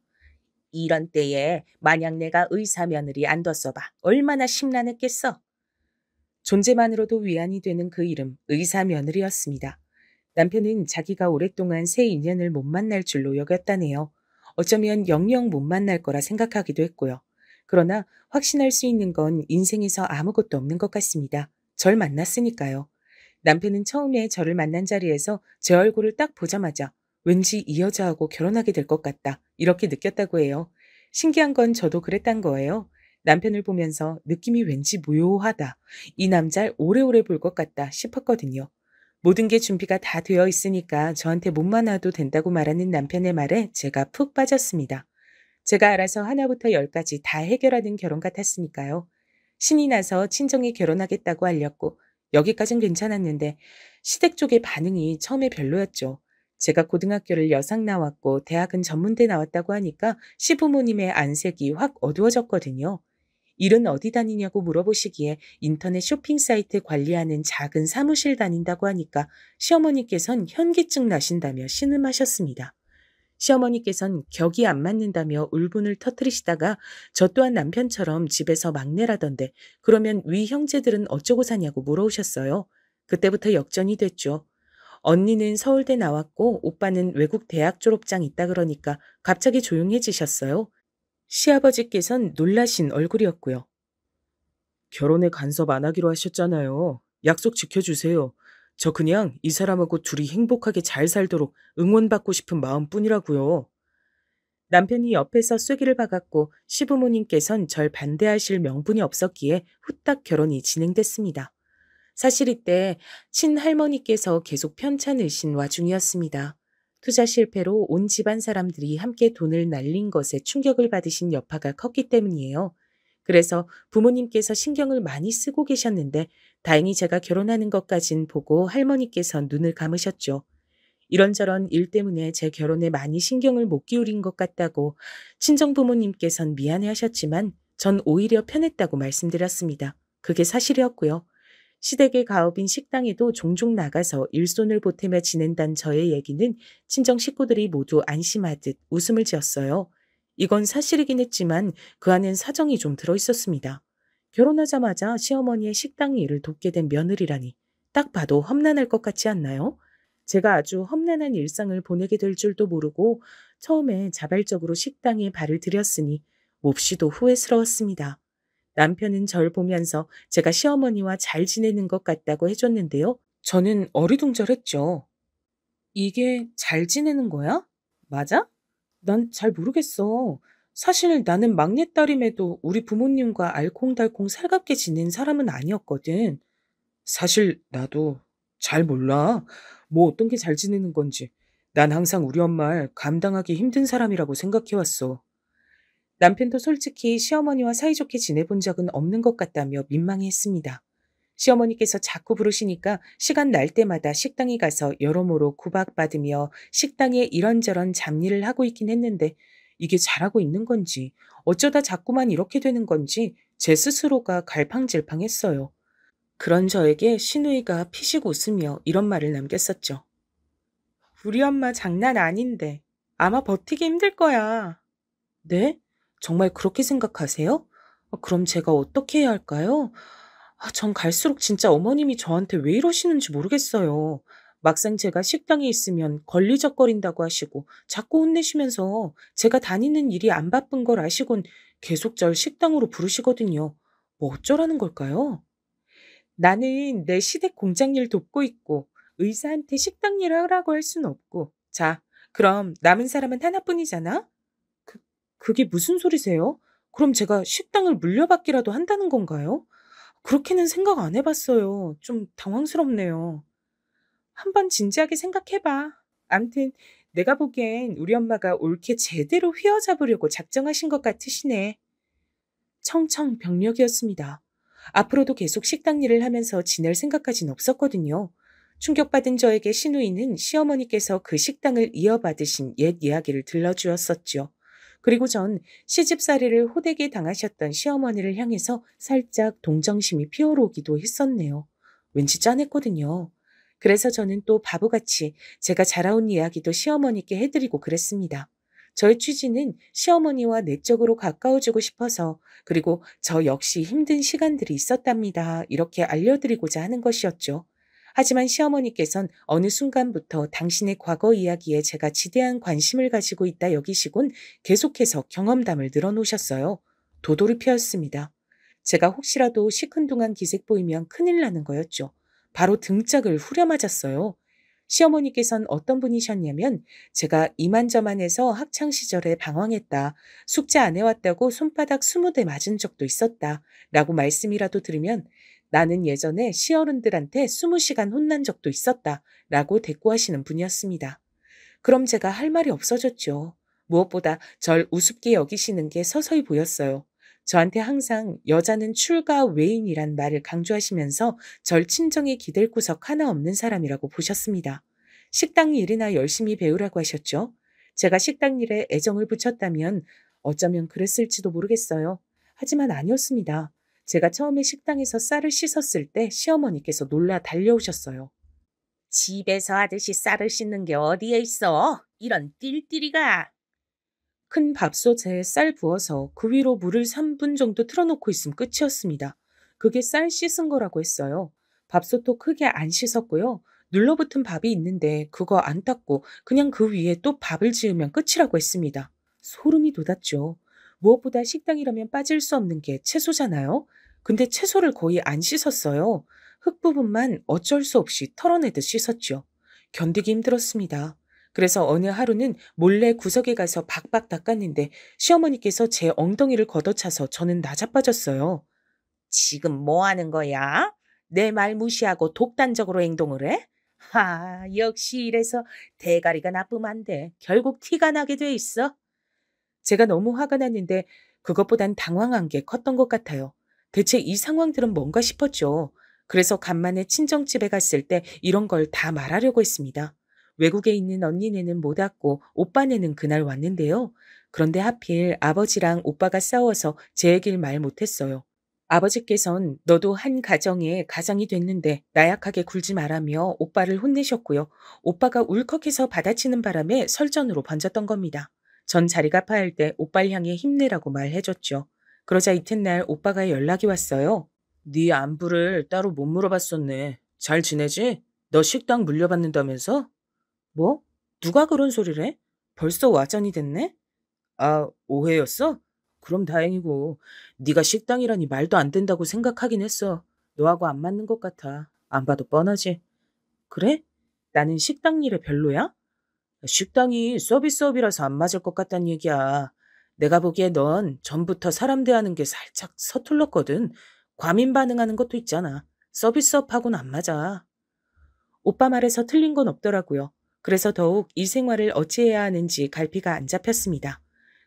S2: 이런 때에 만약 내가 의사 며느리 안 뒀어봐 얼마나 심란했겠어. 존재만으로도 위안이 되는 그 이름 의사 며느리였습니다. 남편은 자기가 오랫동안 새 인연을 못 만날 줄로 여겼다네요. 어쩌면 영영 못 만날 거라 생각하기도 했고요. 그러나 확신할 수 있는 건 인생에서 아무것도 없는 것 같습니다. 절 만났으니까요. 남편은 처음에 저를 만난 자리에서 제 얼굴을 딱 보자마자 왠지 이 여자하고 결혼하게 될 것 같다. 이렇게 느꼈다고 해요. 신기한 건 저도 그랬단 거예요. 남편을 보면서 느낌이 왠지 무효하다. 이 남자를 오래오래 볼 것 같다 싶었거든요. 모든 게 준비가 다 되어 있으니까 저한테 몸만 와도 된다고 말하는 남편의 말에 제가 푹 빠졌습니다. 제가 알아서 하나부터 열까지 다 해결하는 결혼 같았으니까요. 신이 나서 친정에 결혼하겠다고 알렸고 여기까진 괜찮았는데 시댁 쪽의 반응이 처음에 별로였죠. 제가 고등학교를 여상 나왔고 대학은 전문대 나왔다고 하니까 시부모님의 안색이 확 어두워졌거든요. 일은 어디 다니냐고 물어보시기에 인터넷 쇼핑 사이트 관리하는 작은 사무실 다닌다고 하니까 시어머니께선 현기증 나신다며 신음하셨습니다. 시어머니께선 격이 안 맞는다며 울분을 터뜨리시다가 저 또한 남편처럼 집에서 막내라던데 그러면 위 형제들은 어쩌고 사냐고 물어오셨어요. 그때부터 역전이 됐죠. 언니는 서울대 나왔고 오빠는 외국 대학 졸업장 있다 그러니까 갑자기 조용해지셨어요. 시아버지께선 놀라신 얼굴이었고요. 결혼에 간섭 안 하기로 하셨잖아요. 약속 지켜주세요. 저 그냥 이 사람하고 둘이 행복하게 잘 살도록 응원받고 싶은 마음뿐이라고요. 남편이 옆에서 쐐기를 박았고 시부모님께선 절 반대하실 명분이 없었기에 후딱 결혼이 진행됐습니다. 사실 이때 친할머니께서 계속 편찮으신 와중이었습니다. 투자 실패로 온 집안 사람들이 함께 돈을 날린 것에 충격을 받으신 여파가 컸기 때문이에요. 그래서 부모님께서 신경을 많이 쓰고 계셨는데 다행히 제가 결혼하는 것까진 보고 할머니께서 눈을 감으셨죠. 이런저런 일 때문에 제 결혼에 많이 신경을 못 기울인 것 같다고 친정 부모님께선 미안해 하셨지만 전 오히려 편했다고 말씀드렸습니다. 그게 사실이었고요. 시댁의 가업인 식당에도 종종 나가서 일손을 보태며 지낸다는 저의 얘기는 친정 식구들이 모두 안심하듯 웃음을 지었어요. 이건 사실이긴 했지만 그 안엔 사정이 좀 들어있었습니다. 결혼하자마자 시어머니의 식당 일을 돕게 된 며느리라니 딱 봐도 험난할 것 같지 않나요? 제가 아주 험난한 일상을 보내게 될 줄도 모르고 처음에 자발적으로 식당에 발을 들였으니 몹시도 후회스러웠습니다. 남편은 절 보면서 제가 시어머니와 잘 지내는 것 같다고 해줬는데요. 저는 어리둥절했죠. 이게 잘 지내는 거야? 맞아? 난 잘 모르겠어. 사실 나는 막내딸임에도 우리 부모님과 알콩달콩 살갑게 지낸 사람은 아니었거든. 사실 나도 잘 몰라. 뭐 어떤 게 잘 지내는 건지. 난 항상 우리 엄마를 감당하기 힘든 사람이라고 생각해왔어. 남편도 솔직히 시어머니와 사이좋게 지내본 적은 없는 것 같다며 민망해했습니다. 시어머니께서 자꾸 부르시니까 시간 날 때마다 식당에 가서 여러모로 구박받으며 식당에 이런저런 잡일을 하고 있긴 했는데 이게 잘하고 있는 건지 어쩌다 자꾸만 이렇게 되는 건지 제 스스로가 갈팡질팡했어요. 그런 저에게 신우이가 피식 웃으며 이런 말을 남겼었죠. 우리 엄마 장난 아닌데 아마 버티기 힘들 거야. 네? 정말 그렇게 생각하세요? 그럼 제가 어떻게 해야 할까요? 전 갈수록 진짜 어머님이 저한테 왜 이러시는지 모르겠어요. 막상 제가 식당에 있으면 걸리적거린다고 하시고 자꾸 혼내시면서 제가 다니는 일이 안 바쁜 걸 아시곤 계속 절 식당으로 부르시거든요. 뭐 어쩌라는 걸까요? 나는 내 시댁 공장 일 돕고 있고 의사한테 식당 일 하라고 할 순 없고. 자, 그럼 남은 사람은 하나뿐이잖아? 그, 그게 무슨 소리세요? 그럼 제가 식당을 물려받기라도 한다는 건가요? 그렇게는 생각 안 해봤어요. 좀 당황스럽네요. 한번 진지하게 생각해봐. 암튼 내가 보기엔 우리 엄마가 옳게 제대로 휘어잡으려고 작정하신 것 같으시네. 청천벽력이었습니다. 앞으로도 계속 식당 일을 하면서 지낼 생각까진 없었거든요. 충격받은 저에게 신우이는 시어머니께서 그 식당을 이어받으신 옛 이야기를 들려주었었죠. 그리고 전 시집살이를 호되게 당하셨던 시어머니를 향해서 살짝 동정심이 피어오르기도 했었네요. 왠지 짠했거든요. 그래서 저는 또 바보같이 제가 자라온 이야기도 시어머니께 해드리고 그랬습니다. 저의 취지는 시어머니와 내적으로 가까워지고 싶어서, 그리고 저 역시 힘든 시간들이 있었답니다. 이렇게 알려드리고자 하는 것이었죠. 하지만 시어머니께선 어느 순간부터 당신의 과거 이야기에 제가 지대한 관심을 가지고 있다 여기시곤 계속해서 경험담을 늘어놓으셨어요. 도돌이 피었습니다. 제가 혹시라도 시큰둥한 기색 보이면 큰일 나는 거였죠. 바로 등짝을 후려맞았어요. 시어머니께선 어떤 분이셨냐면, 제가 이만저만해서 학창시절에 방황했다, 숙제 안 해왔다고 손바닥 20대 맞은 적도 있었다 라고 말씀이라도 들으면, 나는 예전에 시어른들한테 20시간 혼난 적도 있었다 라고 대꾸하시는 분이었습니다. 그럼 제가 할 말이 없어졌죠. 무엇보다 절 우습게 여기시는 게 서서히 보였어요. 저한테 항상 여자는 출가 외인이란 말을 강조하시면서 절 친정에 기댈 구석 하나 없는 사람이라고 보셨습니다. 식당 일이나 열심히 배우라고 하셨죠. 제가 식당 일에 애정을 붙였다면 어쩌면 그랬을지도 모르겠어요. 하지만 아니었습니다. 제가 처음에 식당에서 쌀을 씻었을 때 시어머니께서 놀라 달려오셨어요. 집에서 하듯이 쌀을 씻는 게 어디에 있어? 이런 띨띨이가. 큰 밥솥에 쌀 부어서 그 위로 물을 3분 정도 틀어놓고 있으면 끝이었습니다. 그게 쌀 씻은 거라고 했어요. 밥솥도 크게 안 씻었고요. 눌러붙은 밥이 있는데 그거 안 닦고 그냥 그 위에 또 밥을 지으면 끝이라고 했습니다. 소름이 돋았죠. 무엇보다 식당이라면 빠질 수 없는 게 채소잖아요. 근데 채소를 거의 안 씻었어요. 흙 부분만 어쩔 수 없이 털어내듯 씻었죠. 견디기 힘들었습니다. 그래서 어느 하루는 몰래 구석에 가서 박박 닦았는데 시어머니께서 제 엉덩이를 걷어차서 저는 나자빠졌어요. 지금 뭐 하는 거야? 내 말 무시하고 독단적으로 행동을 해? 역시 이래서 대가리가 나쁘면 안 돼. 결국 티가 나게 돼 있어. 제가 너무 화가 났는데 그것보단 당황한 게 컸던 것 같아요. 대체 이 상황들은 뭔가 싶었죠. 그래서 간만에 친정집에 갔을 때 이런 걸 다 말하려고 했습니다. 외국에 있는 언니네는 못 왔고 오빠네는 그날 왔는데요. 그런데 하필 아버지랑 오빠가 싸워서 제 얘기를 말 못했어요. 아버지께선 너도 한 가정에 가장이 됐는데 나약하게 굴지 말라며 오빠를 혼내셨고요. 오빠가 울컥해서 받아치는 바람에 설전으로 번졌던 겁니다. 전 자리가 파할 때 오빠를 향해 힘내라고 말해줬죠. 그러자 이튿날 오빠가 연락이 왔어요. 네 안부를 따로 못 물어봤었네. 잘 지내지? 너 식당 물려받는다면서? 뭐? 누가 그런 소리를 해? 벌써 와전이 됐네? 오해였어? 그럼 다행이고. 네가 식당이라니 말도 안 된다고 생각하긴 했어. 너하고 안 맞는 것 같아. 안 봐도 뻔하지. 그래? 나는 식당 일에 별로야? 식당이 서비스업이라서 안 맞을 것 같다는 얘기야. 내가 보기에 넌 전부터 사람 대하는 게 살짝 서툴렀거든. 과민 반응하는 것도 있잖아. 서비스업하고는 안 맞아. 오빠 말에서 틀린 건 없더라고요. 그래서 더욱 이 생활을 어찌해야 하는지 갈피가 안 잡혔습니다.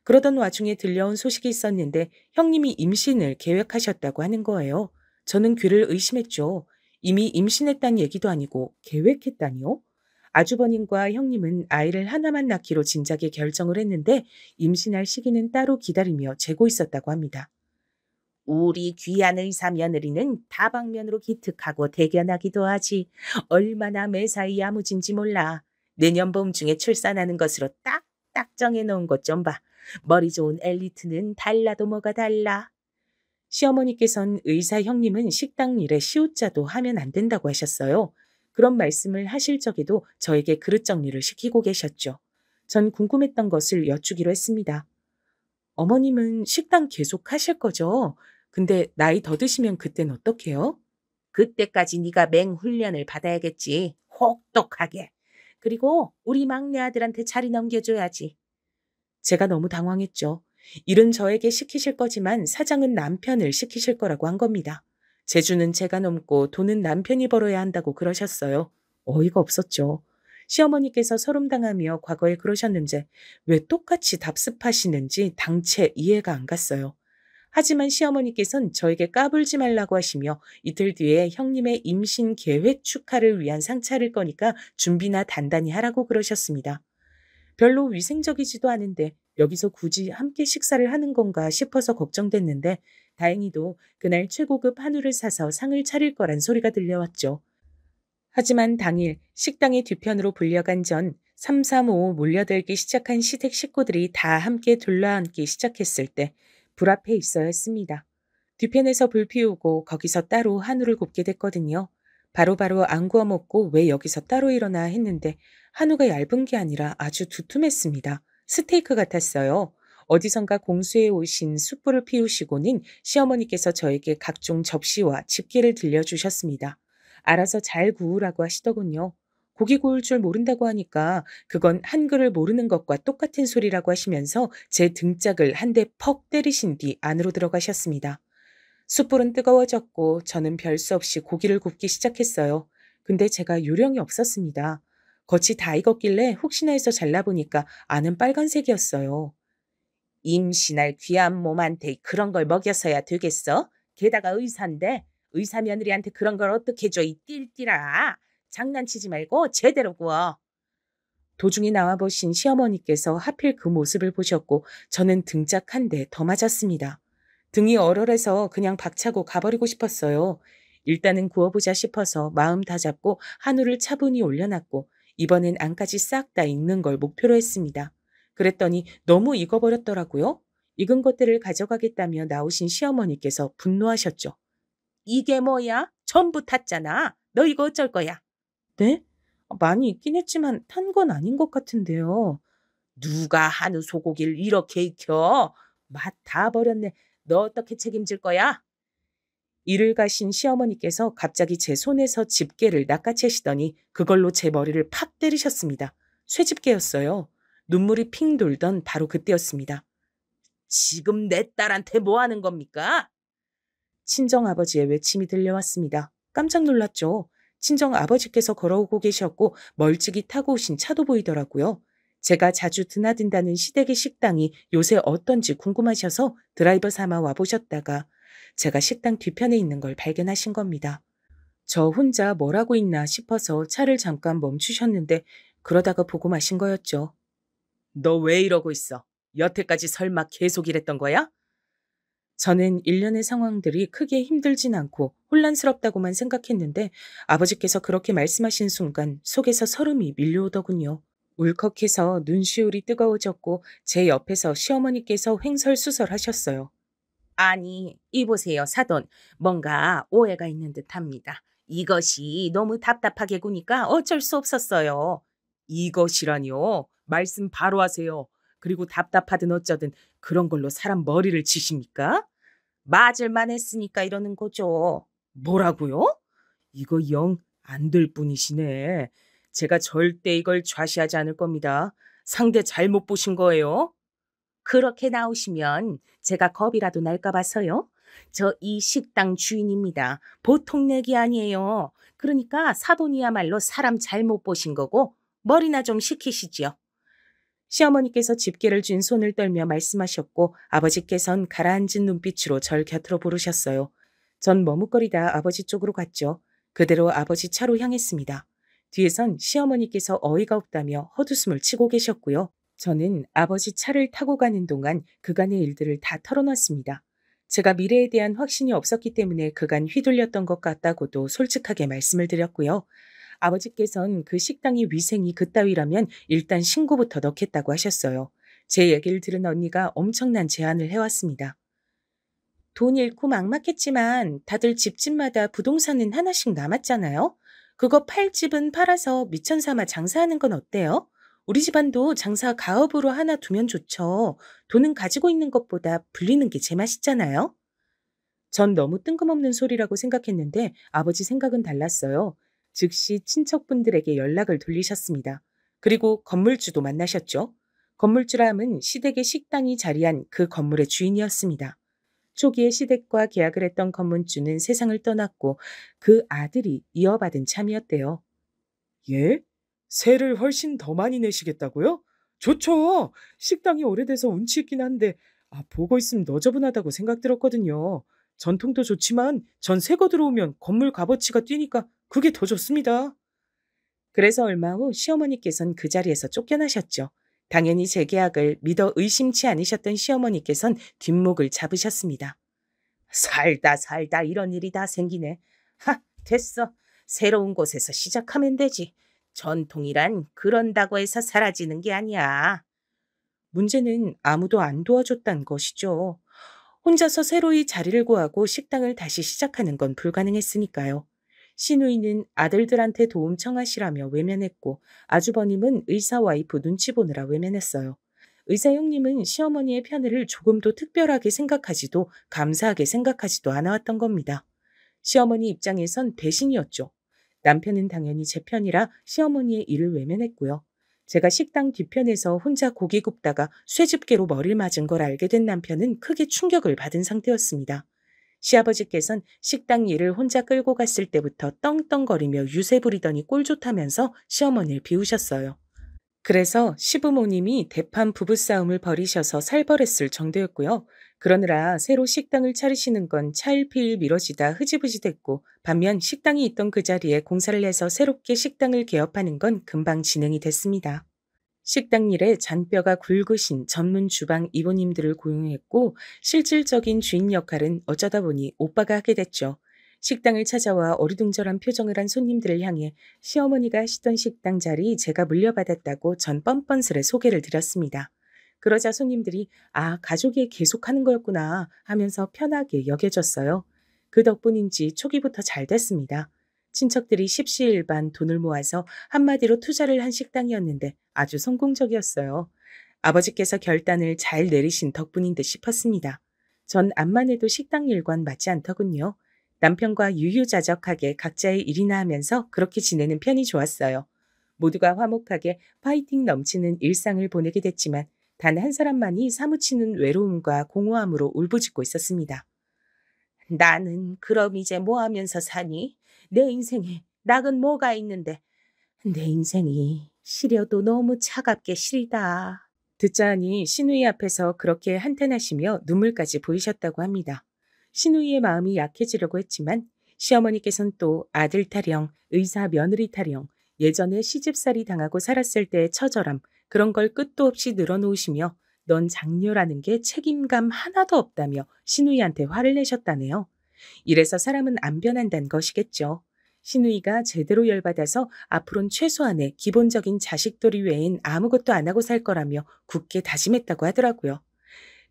S2: 그러던 와중에 들려온 소식이 있었는데 형님이 임신을 계획하셨다고 하는 거예요. 저는 귀를 의심했죠. 이미 임신했다는 얘기도 아니고 계획했다니요? 아주버님과 형님은 아이를 하나만 낳기로 진작에 결정을 했는데 임신할 시기는 따로 기다리며 재고 있었다고 합니다. 우리 귀한 의사 며느리는 다방면으로 기특하고 대견하기도 하지. 얼마나 매사에 야무진지 몰라. 내년 봄 중에 출산하는 것으로 딱딱 정해놓은 것 좀 봐. 머리 좋은 엘리트는 달라도 뭐가 달라. 시어머니께선 의사 형님은 식당 일에 시우자도 하면 안 된다고 하셨어요. 그런 말씀을 하실 적에도 저에게 그릇 정리를 시키고 계셨죠. 전 궁금했던 것을 여쭈기로 했습니다. 어머님은 식당 계속 하실 거죠? 근데 나이 더 드시면 그땐 어떡해요? 그때까지 네가 맹훈련을 받아야겠지. 혹독하게. 그리고 우리 막내 아들한테 자리 넘겨줘야지. 제가 너무 당황했죠. 일은 저에게 시키실 거지만 사장은 남편을 시키실 거라고 한 겁니다. 재주는 제가 넘고 돈은 남편이 벌어야 한다고 그러셨어요. 어이가 없었죠. 시어머니께서 서름당하며 과거에 그러셨는지 왜 똑같이 답습하시는지 당체 이해가 안 갔어요. 하지만 시어머니께서는 저에게 까불지 말라고 하시며 이틀 뒤에 형님의 임신 계획 축하를 위한 상 차릴 거니까 준비나 단단히 하라고 그러셨습니다. 별로 위생적이지도 않은데 여기서 굳이 함께 식사를 하는 건가 싶어서 걱정됐는데 다행히도 그날 최고급 한우를 사서 상을 차릴 거란 소리가 들려왔죠. 하지만 당일 식당의 뒤편으로 불려간 전 335 몰려들기 시작한 시댁 식구들이 다 함께 둘러앉기 시작했을 때 불 앞에 있어야 했습니다. 뒤편에서 불 피우고 거기서 따로 한우를 굽게 됐거든요. 바로바로 안 구워 먹고 왜 여기서 따로 일어나 했는데 한우가 얇은 게 아니라 아주 두툼했습니다. 스테이크 같았어요. 어디선가 공수해 오신 숯불을 피우시고는 시어머니께서 저에게 각종 접시와 집게를 들려주셨습니다. 알아서 잘 구우라고 하시더군요. 고기 구울 줄 모른다고 하니까 그건 한글을 모르는 것과 똑같은 소리라고 하시면서 제 등짝을 한 대 퍽 때리신 뒤 안으로 들어가셨습니다. 숯불은 뜨거워졌고 저는 별 수 없이 고기를 굽기 시작했어요. 근데 제가 요령이 없었습니다. 겉이 다 익었길래 혹시나 해서 잘라보니까 안은 빨간색이었어요. 임신할 귀한 몸한테 그런 걸 먹여서야 되겠어? 게다가 의사인데 의사 며느리한테 그런 걸 어떻게 줘, 이 띨띨아. 장난치지 말고 제대로 구워. 도중에 나와보신 시어머니께서 하필 그 모습을 보셨고 저는 등짝 한 대 더 맞았습니다. 등이 얼얼해서 그냥 박차고 가버리고 싶었어요. 일단은 구워보자 싶어서 마음 다잡고 한우를 차분히 올려놨고 이번엔 안까지 싹 다 익는 걸 목표로 했습니다. 그랬더니 너무 익어버렸더라고요. 익은 것들을 가져가겠다며 나오신 시어머니께서 분노하셨죠. 이게 뭐야? 전부 탔잖아. 너 이거 어쩔 거야? 네? 많이 익긴 했지만 탄 건 아닌 것 같은데요. 누가 한우 소고기를 이렇게 익혀? 맛 다 버렸네. 너 어떻게 책임질 거야? 일을 가신 시어머니께서 갑자기 제 손에서 집게를 낚아채시더니 그걸로 제 머리를 팍 때리셨습니다. 쇠집게였어요. 눈물이 핑 돌던 바로 그때였습니다. 지금 내 딸한테 뭐 하는 겁니까? 친정아버지의 외침이 들려왔습니다. 깜짝 놀랐죠. 친정아버지께서 걸어오고 계셨고 멀찍이 타고 오신 차도 보이더라고요. 제가 자주 드나든다는 시댁의 식당이 요새 어떤지 궁금하셔서 드라이버 삼아 와보셨다가 제가 식당 뒤편에 있는 걸 발견하신 겁니다. 저 혼자 뭘 하고 있나 싶어서 차를 잠깐 멈추셨는데 그러다가 보고 마신 거였죠. 너 왜 이러고 있어? 여태까지 설마 계속 이랬던 거야? 저는 일련의 상황들이 크게 힘들진 않고 혼란스럽다고만 생각했는데 아버지께서 그렇게 말씀하신 순간 속에서 설움이 밀려오더군요. 울컥해서 눈시울이 뜨거워졌고 제 옆에서 시어머니께서 횡설수설하셨어요. 아니, 이보세요, 사돈. 뭔가 오해가 있는 듯합니다. 이것이 너무 답답하게 구니까 어쩔 수 없었어요. 이것이라뇨? 말씀 바로 하세요. 그리고 답답하든 어쩌든 그런 걸로 사람 머리를 치십니까? 맞을만 했으니까 이러는 거죠. 뭐라고요? 이거 영 안 될 뿐이시네. 제가 절대 이걸 좌시하지 않을 겁니다. 상대 잘못 보신 거예요. 그렇게 나오시면 제가 겁이라도 날까 봐서요. 저 이 식당 주인입니다. 보통 내기 아니에요. 그러니까 사돈이야말로 사람 잘못 보신 거고 머리나 좀 식히시지요. 시어머니께서 집게를 쥔 손을 떨며 말씀하셨고 아버지께선 가라앉은 눈빛으로 절 곁으로 부르셨어요. 전 머뭇거리다 아버지 쪽으로 갔죠. 그대로 아버지 차로 향했습니다. 뒤에선 시어머니께서 어이가 없다며 헛웃음을 치고 계셨고요. 저는 아버지 차를 타고 가는 동안 그간의 일들을 다 털어놨습니다. 제가 미래에 대한 확신이 없었기 때문에 그간 휘둘렸던 것 같다고도 솔직하게 말씀을 드렸고요. 아버지께선 그 식당의 위생이 그따위라면 일단 신고부터 넣겠다고 하셨어요. 제 얘기를 들은 언니가 엄청난 제안을 해왔습니다. 돈 잃고 막막했지만 다들 집집마다 부동산은 하나씩 남았잖아요. 그거 팔 집은 팔아서 미천 삼아 장사하는 건 어때요? 우리 집안도 장사 가업으로 하나 두면 좋죠. 돈은 가지고 있는 것보다 불리는 게 제맛이잖아요. 전 너무 뜬금없는 소리라고 생각했는데 아버지 생각은 달랐어요. 즉시 친척분들에게 연락을 돌리셨습니다. 그리고 건물주도 만나셨죠. 건물주람은 시댁의 식당이 자리한 그 건물의 주인이었습니다. 초기에 시댁과 계약을 했던 건물주는 세상을 떠났고 그 아들이 이어받은 참이었대요. 예? 세를 훨씬 더 많이 내시겠다고요? 좋죠. 식당이 오래돼서 운치 있긴 한데 보고 있으면 너저분하다고 생각 들었거든요. 전통도 좋지만 전 새거 들어오면 건물 값어치가 뛰니까 그게 더 좋습니다. 그래서 얼마 후 시어머니께선 그 자리에서 쫓겨나셨죠. 당연히 제 계약을 믿어 의심치 않으셨던 시어머니께선 뒷목을 잡으셨습니다. 살다 살다 이런 일이 다 생기네. 됐어. 새로운 곳에서 시작하면 되지. 전통이란 그런다고 해서 사라지는 게 아니야. 문제는 아무도 안 도와줬단 것이죠. 혼자서 새로이 자리를 구하고 식당을 다시 시작하는 건 불가능했으니까요. 시누이는 아들들한테 도움 청하시라며 외면했고 아주버님은 의사 와이프 눈치 보느라 외면했어요. 의사 형님은 시어머니의 편애를 조금도 특별하게 생각하지도 감사하게 생각하지도 않아왔던 겁니다. 시어머니 입장에선 배신이었죠. 남편은 당연히 제 편이라 시어머니의 일을 외면했고요. 제가 식당 뒤편에서 혼자 고기 굽다가 쇠집게로 머리를 맞은 걸 알게 된 남편은 크게 충격을 받은 상태였습니다. 시아버지께선 식당 일을 혼자 끌고 갔을 때부터 떵떵거리며 유세 부리더니 꼴 좋다면서 시어머니를 비우셨어요. 그래서 시부모님이 대판 부부싸움을 벌이셔서 살벌했을 정도였고요. 그러느라 새로 식당을 차리시는 건 차일피일 미뤄지다 흐지부지 됐고 반면 식당이 있던 그 자리에 공사를 해서 새롭게 식당을 개업하는 건 금방 진행이 됐습니다. 식당 일에 잔뼈가 굵으신 전문 주방 이모님들을 고용했고 실질적인 주인 역할은 어쩌다 보니 오빠가 하게 됐죠. 식당을 찾아와 어리둥절한 표정을 한 손님들을 향해 시어머니가 하시던 식당 자리 제가 물려받았다고 전 뻔뻔스레 소개를 드렸습니다. 그러자 손님들이 가족이 계속하는 거였구나 하면서 편하게 여겨졌어요. 그 덕분인지 초기부터 잘 됐습니다. 친척들이 십시일반 돈을 모아서 한마디로 투자를 한 식당이었는데 아주 성공적이었어요. 아버지께서 결단을 잘 내리신 덕분인 듯 싶었습니다. 전 암만 해도 식당 일과는 맞지 않더군요. 남편과 유유자적하게 각자의 일이나 하면서 그렇게 지내는 편이 좋았어요. 모두가 화목하게 파이팅 넘치는 일상을 보내게 됐지만 단 한 사람만이 사무치는 외로움과 공허함으로 울부짖고 있었습니다. 나는 그럼 이제 뭐 하면서 사니? 내 인생에 낙은 뭐가 있는데 내 인생이 시려도 너무 차갑게 시리다. 듣자 하니 시누이 앞에서 그렇게 한탄하시며 눈물까지 보이셨다고 합니다. 시누이의 마음이 약해지려고 했지만 시어머니께서는 또 아들 타령, 의사 며느리 타령, 예전에 시집살이 당하고 살았을 때의 처절함 그런 걸 끝도 없이 늘어놓으시며 넌 장녀라는 게 책임감 하나도 없다며 시누이한테 화를 내셨다네요. 이래서 사람은 안 변한다는 것이겠죠. 시누이가 제대로 열받아서 앞으로는 최소한의 기본적인 자식돌이 외엔 아무것도 안 하고 살 거라며 굳게 다짐했다고 하더라고요.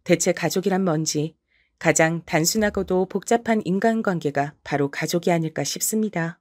S2: 대체 가족이란 뭔지 가장 단순하고도 복잡한 인간관계가 바로 가족이 아닐까 싶습니다.